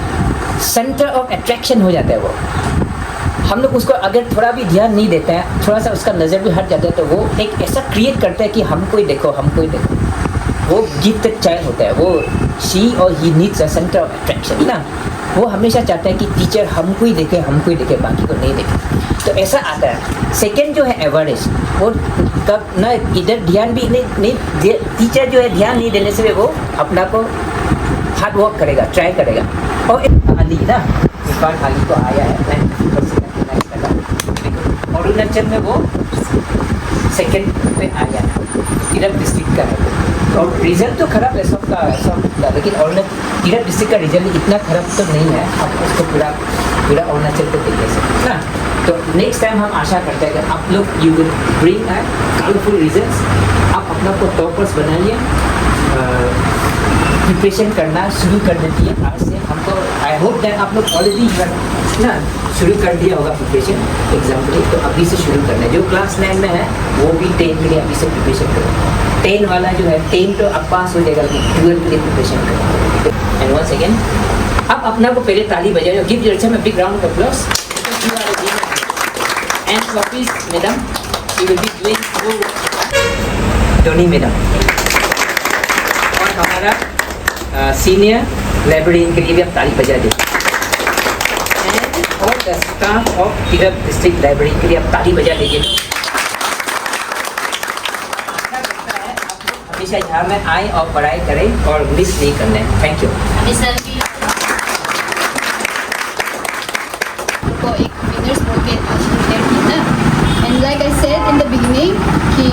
सेंटर ऑफ अट्रैक्शन हो जाता है, वो हम लोग उसको अगर थोड़ा भी ध्यान नहीं देते हैं, थोड़ा सा उसका नज़र भी हट जाता है, तो वो एक ऐसा क्रिएट करता है कि हमको ही देखो, हमको ही देखो। वो गिफ्टेड चाइल्ड होता है, वो शी और he needs a centre of attraction ना। वो हमेशा चाहता है कि टीचर हमको ही देखे, हमको ही देखे, बाकी को नहीं देखे। तो ऐसा आता है। सेकंड जो है एवरेज, वो कब ना इधर ध्यान भी नहीं टीचर जो है ध्यान नहीं देने से वो अपना को हार्ड वर्क करेगा, ट्राई करेगा। और एक अली ना, इस बार अली को आया है, अरुणाचल में वो सेकंड पे आया है, तिरप डिस्ट्रिक्ट का है। और रिजल्ट तो खराब है सबका, लेकिन तिरप डिस्ट्रिक्ट का रिजल्ट इतना खराब तो नहीं है। आप उसको पूरा अरुणाचल को देख सकते ना। तो नेक्स्ट टाइम हम आशा करते हैं कि आप लोग you will bring colourful results. आप अपना को टॉपर्स बनाइए, प्रिपरेशन करना शुरू कर देती है आज से। हमको आई होप दैट आप लोग ऑलरेडी ना शुरू कर दिया होगा प्रिपरेशन एग्जाम के लिए। तो अभी से शुरू करना है। जो क्लास 9 में है वो भी 10 के लिए अभी से प्रिपरेशन करो। 10 वाला जो है 10 तो अब पास हो जाएगा, 12 के लिए प्रिपरेशन करो। एंड वंस अगेन आप अपना को पहले ताली बजाओ, give yourself a big round of applause. And please madam, you will be doing so Tony madam. और हमारा सीनियर लाइब्रेरियन के लिए भी आप ताली बजा दें। और the staff of Tirap district library के लिए आप ताली बजा दीजिए। हमेशा यहाँ में आए और पढ़ाई करें और मिस नहीं करना है। Thank you. को एक विनर्स बोल के डिक्लेयर की ना। And like I said in the beginning कि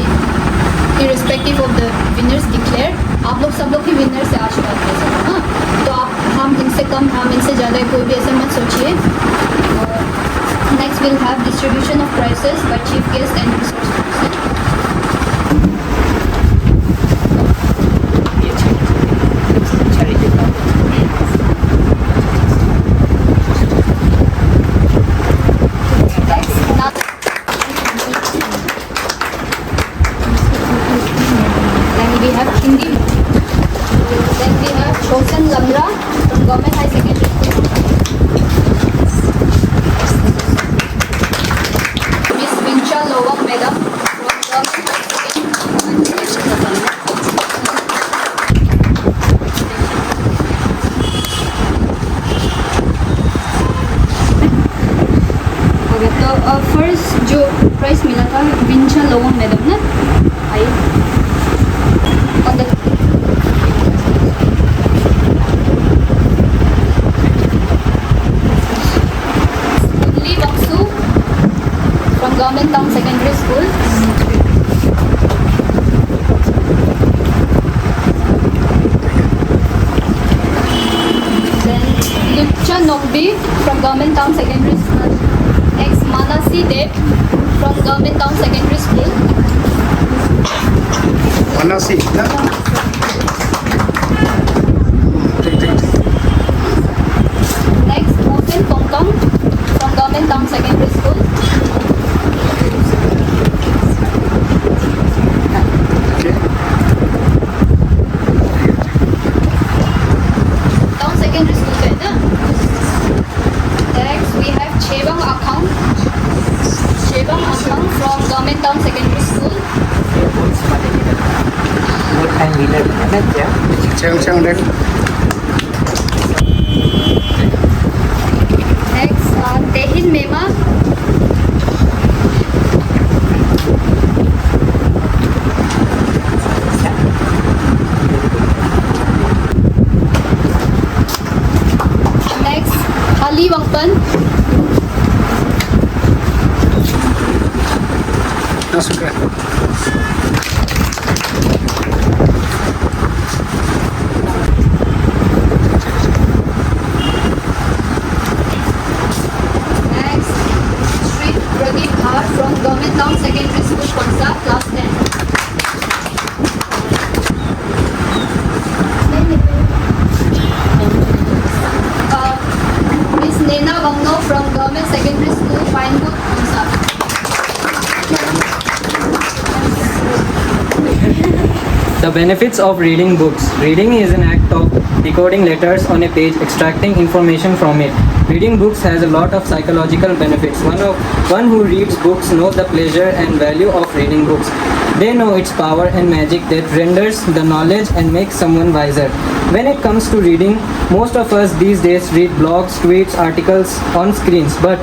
irrespective of the winners declared, आप लोग सब लोग ही विनर से आशीर्वाद ले सकते हैं। हाँ, तो आप हम इनसे कम, हम इनसे ज़्यादा, कोई भी ऐसा मत सोचिए। Next will have distribution of prizes by chief guest and resource person. We have Hindi. Then we have Chosen Lamra from Government High Secondary School. Miss Vincha Lowang Madam from Government High Secondary School. Okay, तो first जो prize मिला था विंचा लोवंग madam ना, आइए on the Lee Baksu from Government Town Secondary School. Then Lucha Nokbi from Government Town Secondary School. Next Manasi Dev from Government Town Secondary School. Manasi, na? Next, Mohsen Tongkang from Government Town Secondary School. Okay. Town Secondary School है ना? Next, we have Chebang Akang from Government Town Secondary School. What time winner है ना क्या? Chang Dek. Next, Tehin Mema. Next, Ali Wangpan. Masuk ke? Next, Sri Pradeep R from Government Town Secondary School, Konsa, class 10. Miss Nena Wangno from Government Secondary School, Pinewood, Konsa. The benefits of reading books. Reading is an act of decoding letters on a page, extracting information from it, reading books has a lot of psychological benefits. One who reads books knows the pleasure and value of reading books. They know its power and magic that renders the knowledge and makes someone wiser. When it comes to reading, most of us these days read blogs, tweets, articles on screens, but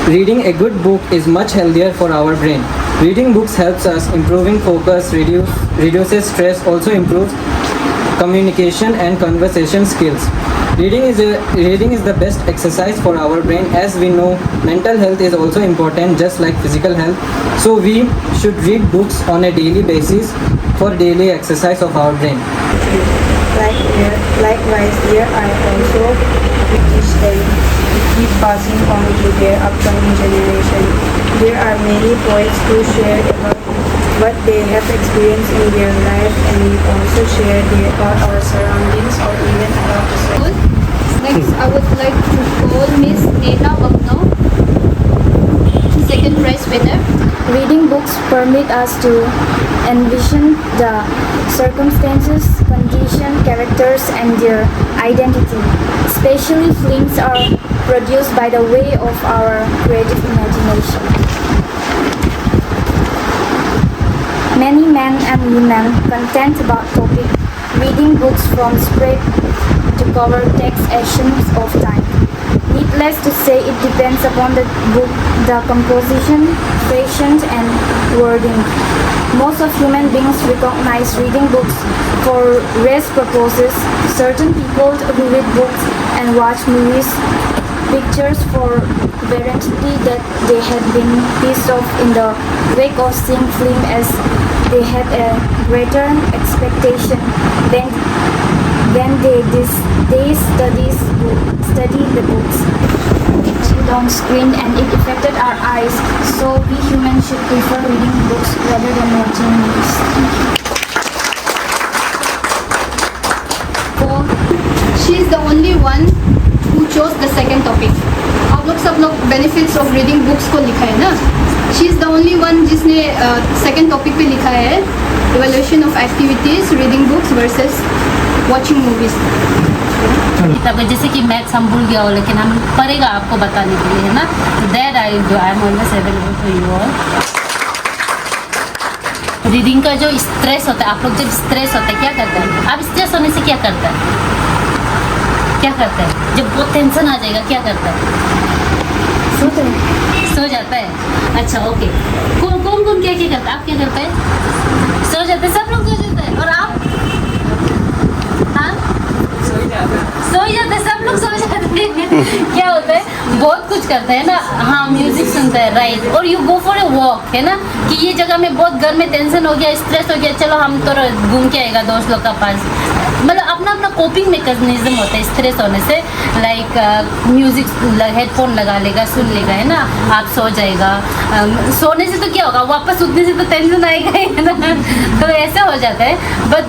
reading a good book is much healthier for our brain. Reading books helps us improving focus, reduces stress, also improves communication and conversation skills. Reading is the best exercise for our brain. As we know, mental health is also important just like physical health. So we should read books on a daily basis for daily exercise of our brain. Likewise, here I also teach them to keep passing on to their upcoming generation. There are many poets who share about what they have experienced in their life, and we also share about our surroundings or even about the Cool. Next, I would like to call Miss Nena Magno, second prize winner. Reading books permit us to envision the circumstances, condition, characters, and their identity. Especially films are produced by the way of our creative imagination. Many men and women content about topic, reading books from spread to cover text essence of time. Needless to say, it depends upon the book, the composition, fashion, and wording. Most of human beings recognize reading books for race purposes. Certain people who read books and watch movies, pictures for veracity that they had been pissed off in the wake of seeing film, as they had a greater expectation than they study the books. On screen, and it affected our eyes, so we humans should prefer reading books rather than watching movies. She is the only one who chose the second topic. आप लोग सब लोग benefits of reading books को लिखा है ना? She is the only one जिसने second topic पे लिखा है evaluation of activities, reading books versus watching movies. किताबें जैसे कि मैथ्स हम भूल गया हो, लेकिन हम पढ़ेगा आपको बताने के लिए, है ना? That I am always available for you all. Reading का जो स्ट्रेस होता है, आप लोग जब स्ट्रेस होता है क्या करते हैं? आप स्ट्रेस होने से क्या करते हैं? क्या करते हैं? जब बहुत टेंशन आ जाएगा क्या करता है? सो जाता है. अच्छा, ओके. कौन कौन क्या क्या करता है? आप क्या करते हैं? सो जाते हैं. सब लोग सो जाते हैं. और आप? हाँ, सो जाते हैं. सब लोग सो जाते हैं. क्या होता है? बहुत कुछ करते हैं ना. हाँ, म्यूजिक सुनते हैं, राइट. और you go for a walk, है ना, कि ये जगह में बहुत घर में टेंशन हो गया, स्ट्रेस हो गया, चलो हम तो घूम के आएगा दोस्त लोग का पास. मतलब अपना अपना कोपिंग मैकेनिज्म होता है स्ट्रेस होने से. लाइक म्यूजिक हेडफोन लगा लेगा, सुन लेगा, है ना, आप सो जाएगा. सोने से तो क्या होगा, वापस उठने से तो टेंशन आएगा ही, है ना. तो ऐसा हो जाता है. बट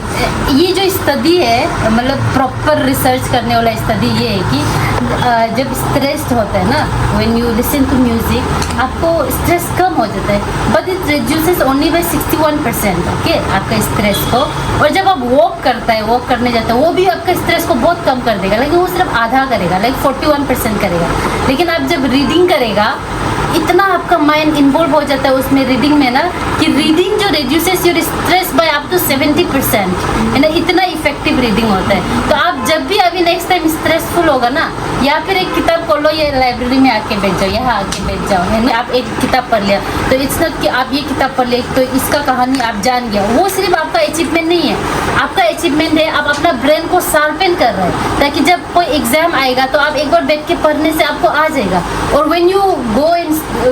ये जो स्टडी है, मतलब प्रॉपर रिसर्च करने वाला स्टडी ये है कि जब स्ट्रेस्ड होता है ना, when you listen to music, आपको स्ट्रेस कम हो जाता है. But it reduces only by 61%, okay, आपका स्ट्रेस को. और जब आप वॉक करने जाते हैं, वो भी आपका स्ट्रेस को बहुत कम कर देगा, लेकिन वो सिर्फ आधा करेगा, लाइक 41% करेगा. लेकिन आप जब रीडिंग करेगा, इतना आपका माइंड इन्वॉल्व हो जाता है उसमें रीडिंग में ना, कि रीडिंग जो reduces your stress by up to 70%, है ना. इतना इफेक्टिव रीडिंग होता है. तो आप जब भी अभी नेक्स्ट टाइम स्ट्रेसफुल होगा ना, या फिर एक किताब खोलो, ये लाइब्रेरी में आके बैठ जाओ, यहाँ आके बैठ जाओ, है ना. आप एक किताब पढ़ लिया तो इट्स नॉट कि आप ये किताब पढ़ लिया तो इसका कहानी आप जान गया. वो सिर्फ आपका अचीवमेंट नहीं है, आपका अचीवमेंट है आप अपना ब्रेन को शार्पन कर रहे हैं, ताकि जब कोई एग्जाम आएगा तो आप एक बार बैठ के पढ़ने से आपको आ जाएगा. और when you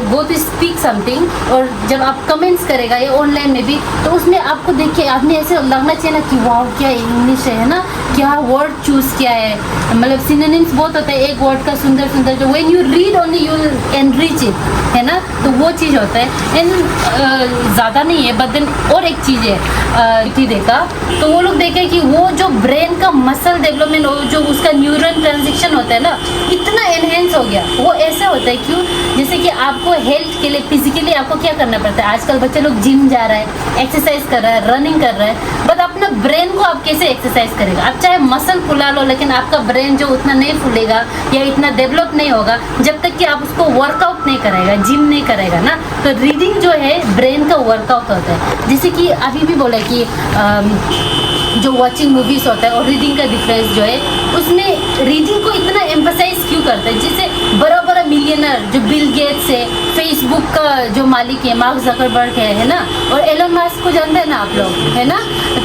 go to speak something, और जब आप कमेंट्स करेगा या ऑनलाइन में भी, तो उसमें आपको देखिए आपने ऐसे लगना चाहिए ना कि वाह क्या इंग्लिश है ना, क्या वर्ड चूज किया है. मतलब सिनोनिम्स बहुत होता है एक वर्ड का, सुंदर सुंदर, जो when you read only you will enrich it, है ना. तो वो चीज़ होता है. एंड ज़्यादा नहीं है, बट देन और एक चीज़ है देखा तो वो लोग देखे कि वो जो ब्रेन का मसल डेवलप डेवलपमेंट, जो उसका न्यूरल ट्रांजेक्शन होता है ना, इतना एनहेंस हो गया। वो ऐसा होता है क्यों, जैसे कि आपको हेल्थ के लिए फिजिकली आपको क्या करना पड़ता है, आजकल बच्चे लोग जिम जा रहा है, एक्सरसाइज कर रहा है, रनिंग कर रहा है, बट अपना ब्रेन को आप कैसे एक्सरसाइज करेगा? आप चाहे मसल फुला लो, लेकिन आपका ब्रेन जो उतना नहीं फूलेगा या इतना डेवलप नहीं होगा जब तक कि आप उसको वर्कआउट नहीं कराएगा, जिम नहीं करेगा ना। तो रीडिंग जो है ब्रेन का वर्कआउट होता है। जैसे कि अभी भी बोला कि जो वॉचिंग मूवीज होता है और रीडिंग का डिफरेंस जो है, उसमें रीडिंग को इतना एम्फसाइज क्यों करते हैं? जैसे बड़ा बड़ा मिलियनर जो बिल गेट्स है, फेसबुक का जो मालिक है मार्क जकरबर्ग है ना, और एलन मस्क को जानते हैं ना आप लोग, है ना,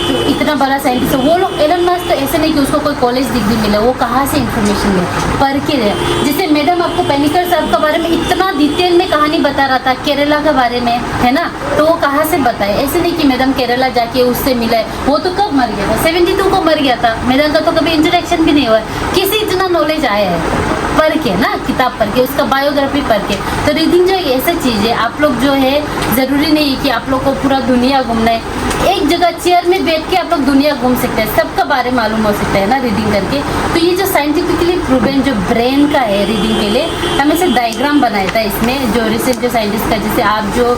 तो इतना बड़ा साइंटिस्ट है वो लोग। एलन मस्क तो ऐसे नहीं कि उसको कोई कॉलेज डिग्री मिला, वो कहाँ से इंफॉर्मेशन ले, पढ़ के रहे। जैसे मैडम आपको पेनिकर साहब के बारे में इतना डिटेल में कहानी बता रहा था, केरला के बारे में, है ना, तो वो कहाँ से बताए? ऐसे नहीं कि मैडम केरला जाके उससे मिले, वो तो कब मर गया था, 72 को मर गया था। मैडम का तो कभी इंटरेक्शन भी नहीं हुआ, किसी इतना नॉलेज आया है पढ़ के ना, किताब पढ़ के, उसका बायोग्राफी पढ़ के। तो रीडिंग जो है ऐसा चीज़ है, आप लोग जो है ज़रूरी नहीं है कि आप लोग को पूरा दुनिया घूमना है, एक जगह चेयर में बैठ के आप लोग दुनिया घूम सकते हैं, सबका बारे मालूम हो सकता है ना रीडिंग करके। तो ये जो साइंटिफिकली प्रूवन जो ब्रेन का है रीडिंग के लिए, हम ऐसे डायग्राम बनाया था इसमें, जो रिसेंट जो साइंटिस्ट का, जैसे आप जो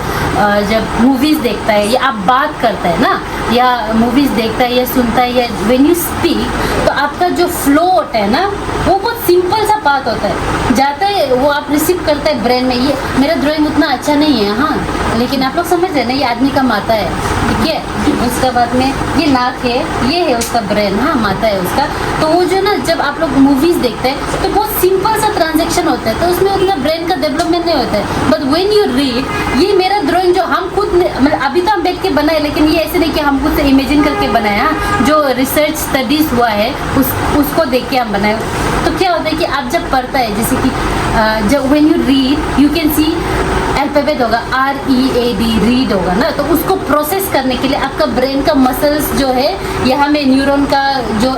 जब मूवीज़ देखता है या आप बात करता है ना, या मूवीज़ देखता है या सुनता है, या व्हेन यू स्पीक, तो आपका जो फ्लो होता है ना, वो बहुत सिंपल सा बात होता है, जाता है वो आप रिसीव करता है ब्रेन में। ये मेरा ड्राइंग उतना अच्छा नहीं है, हाँ, लेकिन आप लोग समझ रहे हैं ना, ये आदमी का माथा है, ठीक है, उसका बाद में ये नाक है, ये है उसका ब्रेन, हाँ, माथा है उसका। तो वो जो ना, जब आप लोग मूवीज़ देखते हैं तो बहुत सिंपल सा ट्रांजेक्शन होता है, तो उसमें उतना ब्रेन का डेवलपमेंट नहीं होता है। बट व्हेन यू रीड, ये मेरा ड्राइंग जो हम खुद मतलब अभी तो हम बैठ के बनाए, लेकिन ये ऐसे नहीं कि हम खुद से इमेजिन करके बनाया, जो रिसर्च स्टडीज़ हुआ है उसको देख के हम बनाए। तो क्या होता है कि आप जब पढ़ता है, जैसे कि जब when you read, you can see alphabet होगा READ, रीड होगा ना, तो उसको प्रोसेस करने के लिए आपका ब्रेन का मसल्स जो है, यहाँ में न्यूरॉन का जो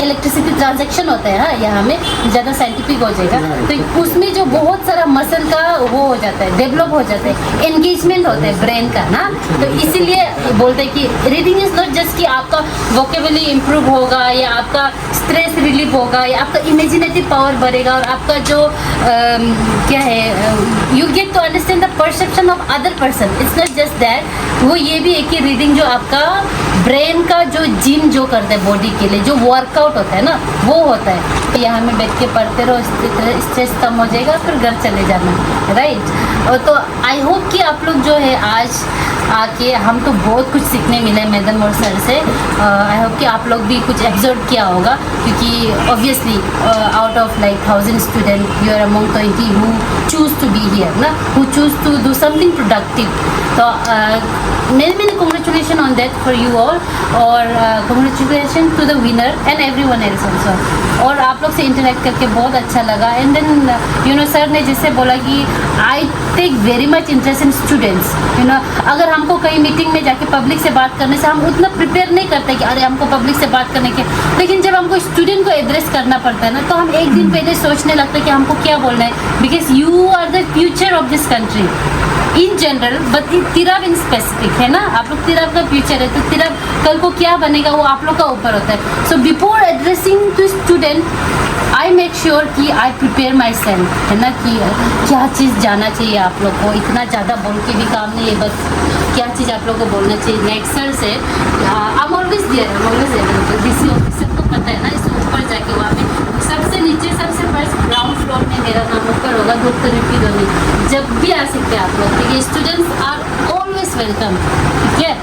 इलेक्ट्रिसिटी ट्रांजैक्शन होता है, हाँ, यहाँ में ज़्यादा साइंटिफिक हो जाएगा, तो उसमें जो बहुत सारा मसल का वो हो जाता है, डेवलप हो जाता है, एंगेजमेंट होता है ब्रेन का ना। तो इसीलिए बोलते हैं कि रीडिंग इज़ नॉट जस्ट कि आपका वोकेबुलरी इम्प्रूव होगा, या आपका स्ट्रेस रिलीफ होगा, या आपका इमेजिनेटिव पावर बढ़ेगा, और आपका जो क्या है, you get to understand the perception of other person. It's not just that, वो ये भी है कि रीडिंग जो आपका ब्रेन का जो जिम जो करता है बॉडी के लिए, जो वर्कआउट होता है ना, वो होता है। यहाँ में बैठ के पढ़ते रहो, स्ट्रेस कम हो जाएगा, फिर घर चले जाना, राइट। और तो आई होप कि आप लोग जो है आज आके हमको बहुत कुछ सीखने मिला है मैडम और सर से। आई होप कि आप लोग भी कुछ एब्जॉर्ब किया होगा, क्योंकि obviously out of like 1000 student you are among 20 who choose to be here ना, who choose to do something productive. तो many congratulation on that for you all, और congratulation to the winner and everyone else also. और आप लोग से interact करके बहुत अच्छा लगा। And then you know sir ने जैसे बोला कि I take very much interest in students, you no, अगर हमको कहीं मीटिंग में जाके पब्लिक से बात करने से हम उतना प्रिपेयर नहीं करते कि अरे हमको पब्लिक से बात करने के, लेकिन जब हमको स्टूडेंट को एड्रेस करना पड़ता है ना, तो हम एक दिन पहले सोचने लगते हैं कि हमको क्या बोलना है, because you are the future of this country in general, but तिराब इन स्पेसिफिक, है ना, आप लोग तिराब का फ्यूचर है, तो तिराब कल को क्या बनेगा वो आप लोग का ऊपर होता है। So before addressing to student, I make sure कि आई प्रिपेयर माई सेल्फ, है ना, कि क्या चीज़ जाना चाहिए आप लोग को, इतना ज़्यादा बोल के भी काम नहीं है, बस क्या चीज़ आप लोग को बोलना चाहिए। नेक्स्ट सर से I am always there, DC officer को पता है ना, इससे ऊपर जाके वहाँ पे सबसे नीचे सबसे फर्स्ट ग्राउंड फ्लोर में मेरा नाम ऊपर होगा, डॉक्टर रिपी धोनी, जब भी आ सकते हैं आप लोग, क्योंकि स्टूडेंट्स आर ऑलवेज वेलकम, ठीक है,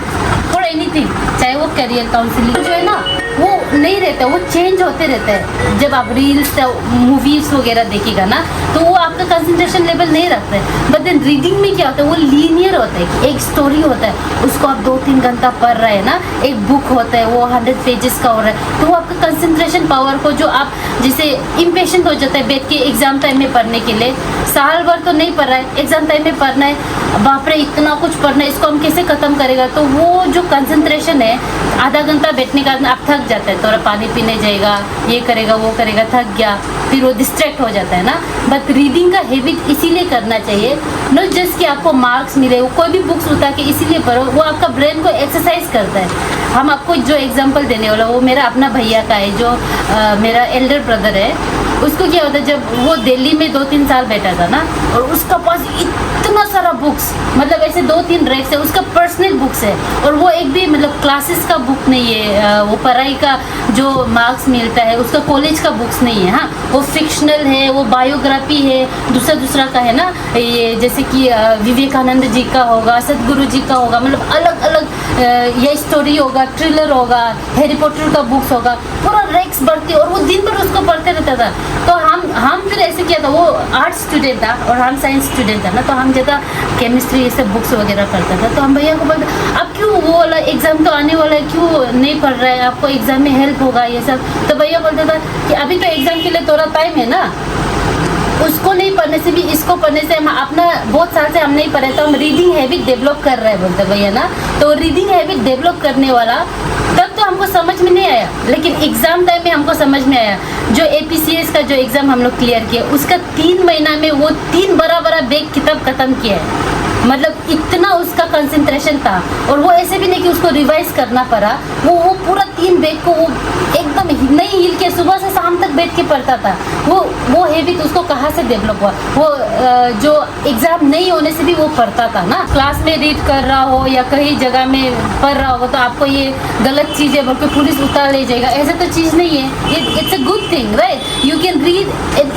फॉर एनीथिंग, चाहे वो करियर काउंसलिंग जो है ना, वो नहीं रहता, वो चेंज होते रहता है। जब आप रील्स मूवीज़ वगैरह देखेगा ना, तो वो आपका कंसंट्रेशन लेवल नहीं रखता है। बट देन रीडिंग में क्या होता है, वो लीनियर होता है कि एक स्टोरी होता है, उसको आप 2-3 घंटा पढ़ रहे हैं ना, एक बुक होता है वो 100 पेजेस का हो रहा है, तो वो आपका कंसंट्रेशन पावर को, जो आप जैसे इम्पेशेंट हो जाता है बैठ के एग्जाम टाइम में पढ़ने के लिए, साल भर तो नहीं पढ़ रहा है, एग्जाम टाइम में पढ़ना है, बाप रे इतना कुछ पढ़ना है, इसको हम कैसे ख़त्म करेगा, तो वो जो कंसंट्रेशन है, आधा घंटा बैठने का आप थक जाता है, थोड़ा पानी पीने जाएगा, ये करेगा वो करेगा, थक गया, फिर वो डिस्ट्रैक्ट हो जाता है ना। बट रीडिंग का हैबिट इसीलिए करना चाहिए, नॉट जस्ट कि आपको मार्क्स मिले, वो कोई भी बुक्स उठा के इसीलिए पढ़ो, वो आपका ब्रेन को एक्सरसाइज करता है। हम आपको जो एग्जांपल देने वाला वो मेरा अपना भैया का है, जो मेरा एल्डर ब्रदर है। उसको क्या होता है, जब वो दिल्ली में 2-3 साल बैठा था ना, और उसका पास इतना सारा बुक्स, मतलब ऐसे 2-3 रैक्स है, उसका पर्सनल बुक्स है, और वो एक भी मतलब क्लासेस का बुक नहीं है, वो पढ़ाई का जो मार्क्स मिलता है उसका कॉलेज का बुक्स नहीं है। हाँ, वो फिक्शनल है, वो बायोग्राफी है, दूसरा का है ना, ये जैसे कि विवेकानंद जी का होगा, सदगुरु जी का होगा, मतलब अलग अलग ये स्टोरी होगा, थ्रिलर होगा, हैरी पॉटर का बुक्स होगा, पूरा रैक्स भरती, और वो दिन भर उसको पढ़ते रहता था। तो हम फिर ऐसे किया था, वो आर्ट स्टूडेंट था और हम साइंस स्टूडेंट था ना, तो हम ज़्यादा केमिस्ट्री ये सब बुक्स वगैरह पढ़ता था। तो हम भैया को बोलते, अब क्यों वो वाला एग्ज़ाम तो आने वाला है, क्यों नहीं पढ़ रहा है, आपको एग्ज़ाम में हेल्प होगा ये सब। तो भैया बोलता था कि अभी तो एग्ज़ाम के लिए थोड़ा टाइम है ना, उसको नहीं पढ़ने से भी इसको पढ़ने से हम अपना बहुत साल से हम नहीं पढ़े, तो हम रीडिंग हैबिट डेवलप कर रहे हैं, बोलते भैया ना। तो रीडिंग हैबिट डेवलप करने वाला तब तो हमको समझ में नहीं आया, लेकिन एग्ज़ाम टाइम में हमको समझ में आया। जो APCS का जो एग्ज़ाम हम लोग क्लियर किया, उसका 3 महीना में वो 3 बड़ा बैग किताब ख़त्म किया है। मतलब इतना उसका कंसंट्रेशन था, और वो ऐसे भी नहीं कि उसको रिवाइज करना पड़ा, वो पूरा 3 बैग को वो एकदम नहीं हिल के सुबह से शाम तक बैठ के पढ़ता था। वो हैबिट उसको कहाँ से डेवलप हुआ, वो जो एग्ज़ाम नहीं होने से भी वो पढ़ता था ना। क्लास में रीड कर रहा हो या कहीं जगह में पढ़ रहा हो तो आपको ये गलत चीज़ है बल्कि पुलिस उतार ले जाएगा, ऐसा तो चीज़ नहीं है। It's a good thing, right? You can read,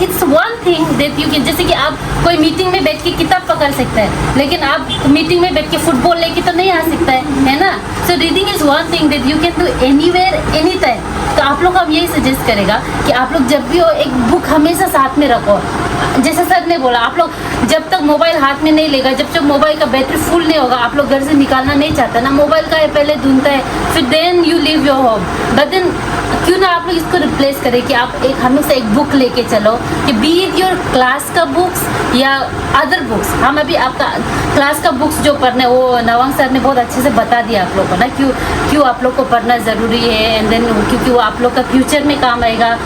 it's one thing that you can, जैसे कि आप कोई मीटिंग में बैठ के किताब पकड़ सकते हैं, लेकिन आप मीटिंग में बैठ के फुटबॉल लेके तो नहीं आ सकता है ना। So reading is one thing that you can do anywhere any time. तो आप लोग को हम यही सजेस्ट करेगा कि आप लोग जब भी हो एक बुक हमेशा साथ में रखो। जैसे सर ने बोला, आप लोग जब तक मोबाइल हाथ में नहीं लेगा, जब तक मोबाइल का बैटरी फुल नहीं होगा, आप लोग घर से निकालना नहीं चाहते ना, मोबाइल का है पहले ढूंढता है, फिर then you leave your home. But then क्यों ना आप लोग इसको रिप्लेस करें कि आप एक हमेशा एक बुक लेके चलो, कि बी इट योर क्लास का बुक्स या अदर बुक्स। हम अभी आपका क्लास का बुक्स जो पढ़ने, वो नवांग सर ने बहुत अच्छे से बता दिया आप लोग को ना, क्यों आप लोग को पढ़ना ज़रूरी है, एंड देन क्योंकि वो आप लोग का फ्यूचर में काम आएगा।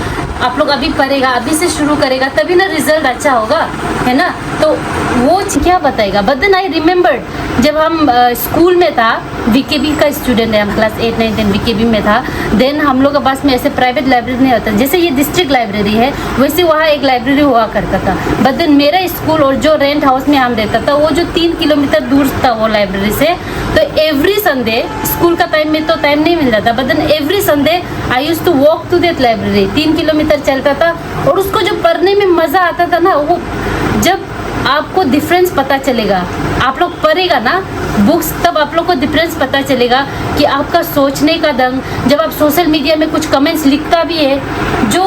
आप लोग अभी पढ़ेगा, अभी से शुरू करेगा, तभी ना रिजल्ट अच्छा होगा, है ना। तो वो क्या बताएगा। बट देन आई रिमेम्बर्ड, जब हम स्कूल में था, VKB का स्टूडेंट है, हम क्लास 8, 9, 10 VKB में था। देन हम लोग के पास में ऐसे प्राइवेट लाइब्रेरी नहीं होता, जैसे ये डिस्ट्रिक्ट लाइब्रेरी है वैसे वहाँ एक लाइब्रेरी हुआ करता था। बट देन मेरा स्कूल और जो रेंट हाउस में हम रहता था, वो जो 3 किलोमीटर दूर था वो लाइब्रेरी से। तो एवरी संडे, स्कूल का टाइम में तो टाइम नहीं मिल रहा था, but then every Sunday I used to walk to that library. 3 kilometre चलता था, और उसको जो पढ़ने में मज़ा आता था ना, वो जब आपको डिफरेंस पता चलेगा, आप लोग पढ़ेगा ना बुक्स, तब आप लोग को डिफरेंस पता चलेगा कि आपका सोचने का ढंग। जब आप सोशल मीडिया में कुछ कमेंट्स लिखता भी है, जो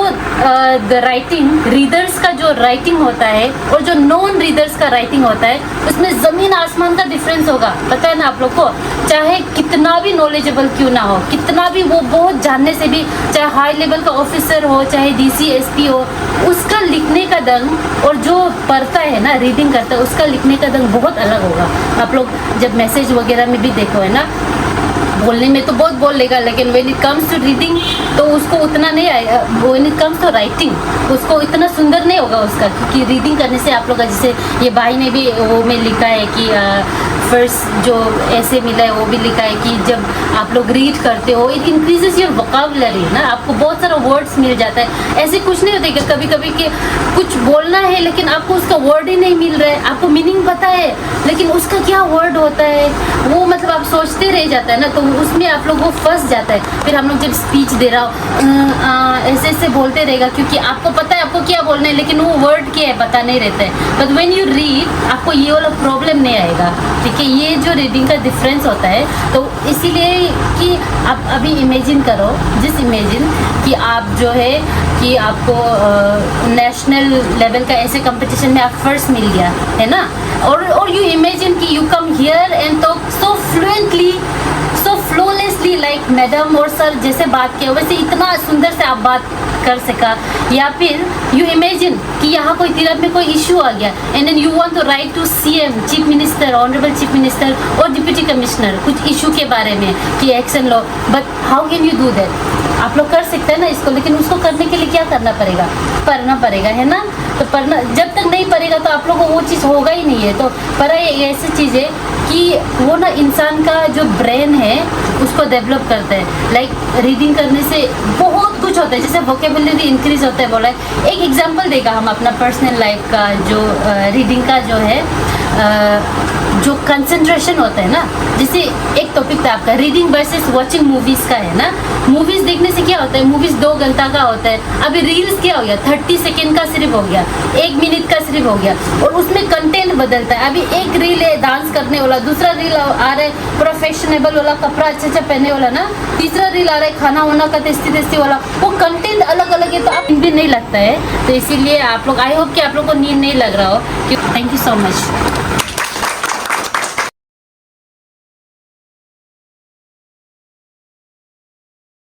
राइटिंग रीडर्स का जो राइटिंग होता है और जो नॉन रीडर्स का राइटिंग होता है, उसमें ज़मीन आसमान का डिफरेंस होगा, पता है ना आप लोग को। चाहे कितना भी नॉलेजेबल क्यों ना हो, कितना भी वो बहुत जानने से भी, चाहे हाई लेवल का ऑफिसर हो, चाहे DC SP हो, उसका लिखने का ढंग और जो पढ़ता है ना, रीडिंग करता है, उसका लिखने का ढंग बहुत अलग होगा। आप लोग जब मैसेज वगैरह में भी देखो, है ना, बोलने में तो बहुत बोल लेगा, लेकिन when it comes to reading तो उसको उतना नहीं आएगा। When it comes to writing उसको इतना सुंदर नहीं होगा उसका, क्योंकि रीडिंग करने से आप लोग का, जैसे ये भाई ने भी वो में लिखा है कि फर्स्ट जो ऐसे मिला है वो भी लिखा है कि जब आप लोग रीड करते हो, इट इंक्रीजेस योर वोकैबुलरी ना, आपको बहुत सारा वर्ड्स मिल जाता है। ऐसे कुछ नहीं होता कि कभी कभी कि कुछ बोलना है लेकिन आपको उसका वर्ड ही नहीं मिल रहा है, आपको मीनिंग पता है लेकिन उसका क्या वर्ड होता है वो मतलब आप सोचते रह जाता है ना, तो उसमें आप लोग वो फंस जाता है। फिर हम लोग जब स्पीच दे रहा हो ऐसे ऐसे बोलते रहेगा, क्योंकि आपको पता है आपको क्या बोलना है, लेकिन वो वर्ड क्या है पता नहीं रहता है। बट व्हेन यू रीड आपको ये वाला प्रॉब्लम नहीं आएगा, ठीक है। ये जो रीडिंग का डिफरेंस होता है, तो इसीलिए कि आप अभी इमेजिन करो, जिस इमेजिन कि आप जो है कि आपको नेशनल लेवल का ऐसे कंपटीशन में आप फर्स्ट मिल गया है ना, और यू इमेजिन कि you come here and talk so fluently, so flawlessly, like madam और सर जैसे बात किया वैसे इतना सुंदर से आप बात कर सका। या फिर यू इमेजिन कि यहाँ कोई तिरप में कोई इशू आ गया and then you want to write to CM, chief minister, honourable chief minister और डिप्टी कमिश्नर कुछ इशू के बारे में कि एक्शन लो, but how can you do that? आप लोग कर सकते हैं ना इसको, लेकिन उसको करने के लिए क्या करना पड़ेगा, पढ़ना पड़ेगा, है ना। तो पढ़ना जब तक नहीं पढ़ेगा तो आप लोगों को वो चीज़ होगा ही नहीं है। तो पढ़ाई एक ऐसी चीज़ है कि वो ना इंसान का जो ब्रेन है उसको डेवलप करता है। लाइक रीडिंग करने से बहुत कुछ होता है, जैसे वोकेबुलरी इंक्रीज होता है बोला है। एक एग्जांपल देगा हम अपना पर्सनल लाइफ का, जो रीडिंग का जो है जो कंसंट्रेशन होता है ना, जैसे एक टॉपिक था आपका रीडिंग वर्सेस वाचिंग मूवीज का है ना। मूवीज देखने से क्या होता है, मूवीज 2 घंटा का होता है, अभी रील्स क्या हो गया 30 सेकेंड का सिर्फ हो गया, 1 मिनट का सिर्फ हो गया, और उसमें कंटेंट बदलता है। अभी एक रील है डांस करने वाला, दूसरा रील आ रहा है पूरा फैशनेबल वाला, कपड़ा अच्छा पहनने वाला ना, तीसरा रील आ रहा है खाना वाना का टेस्टी वाला, वो कंटेंट अलग अलग है। तो आप नींद भी नहीं लगता है, तो इसीलिए आप लोग, आई होप कि आप लोग को नींद नहीं लग रहा हो। Thank you so much.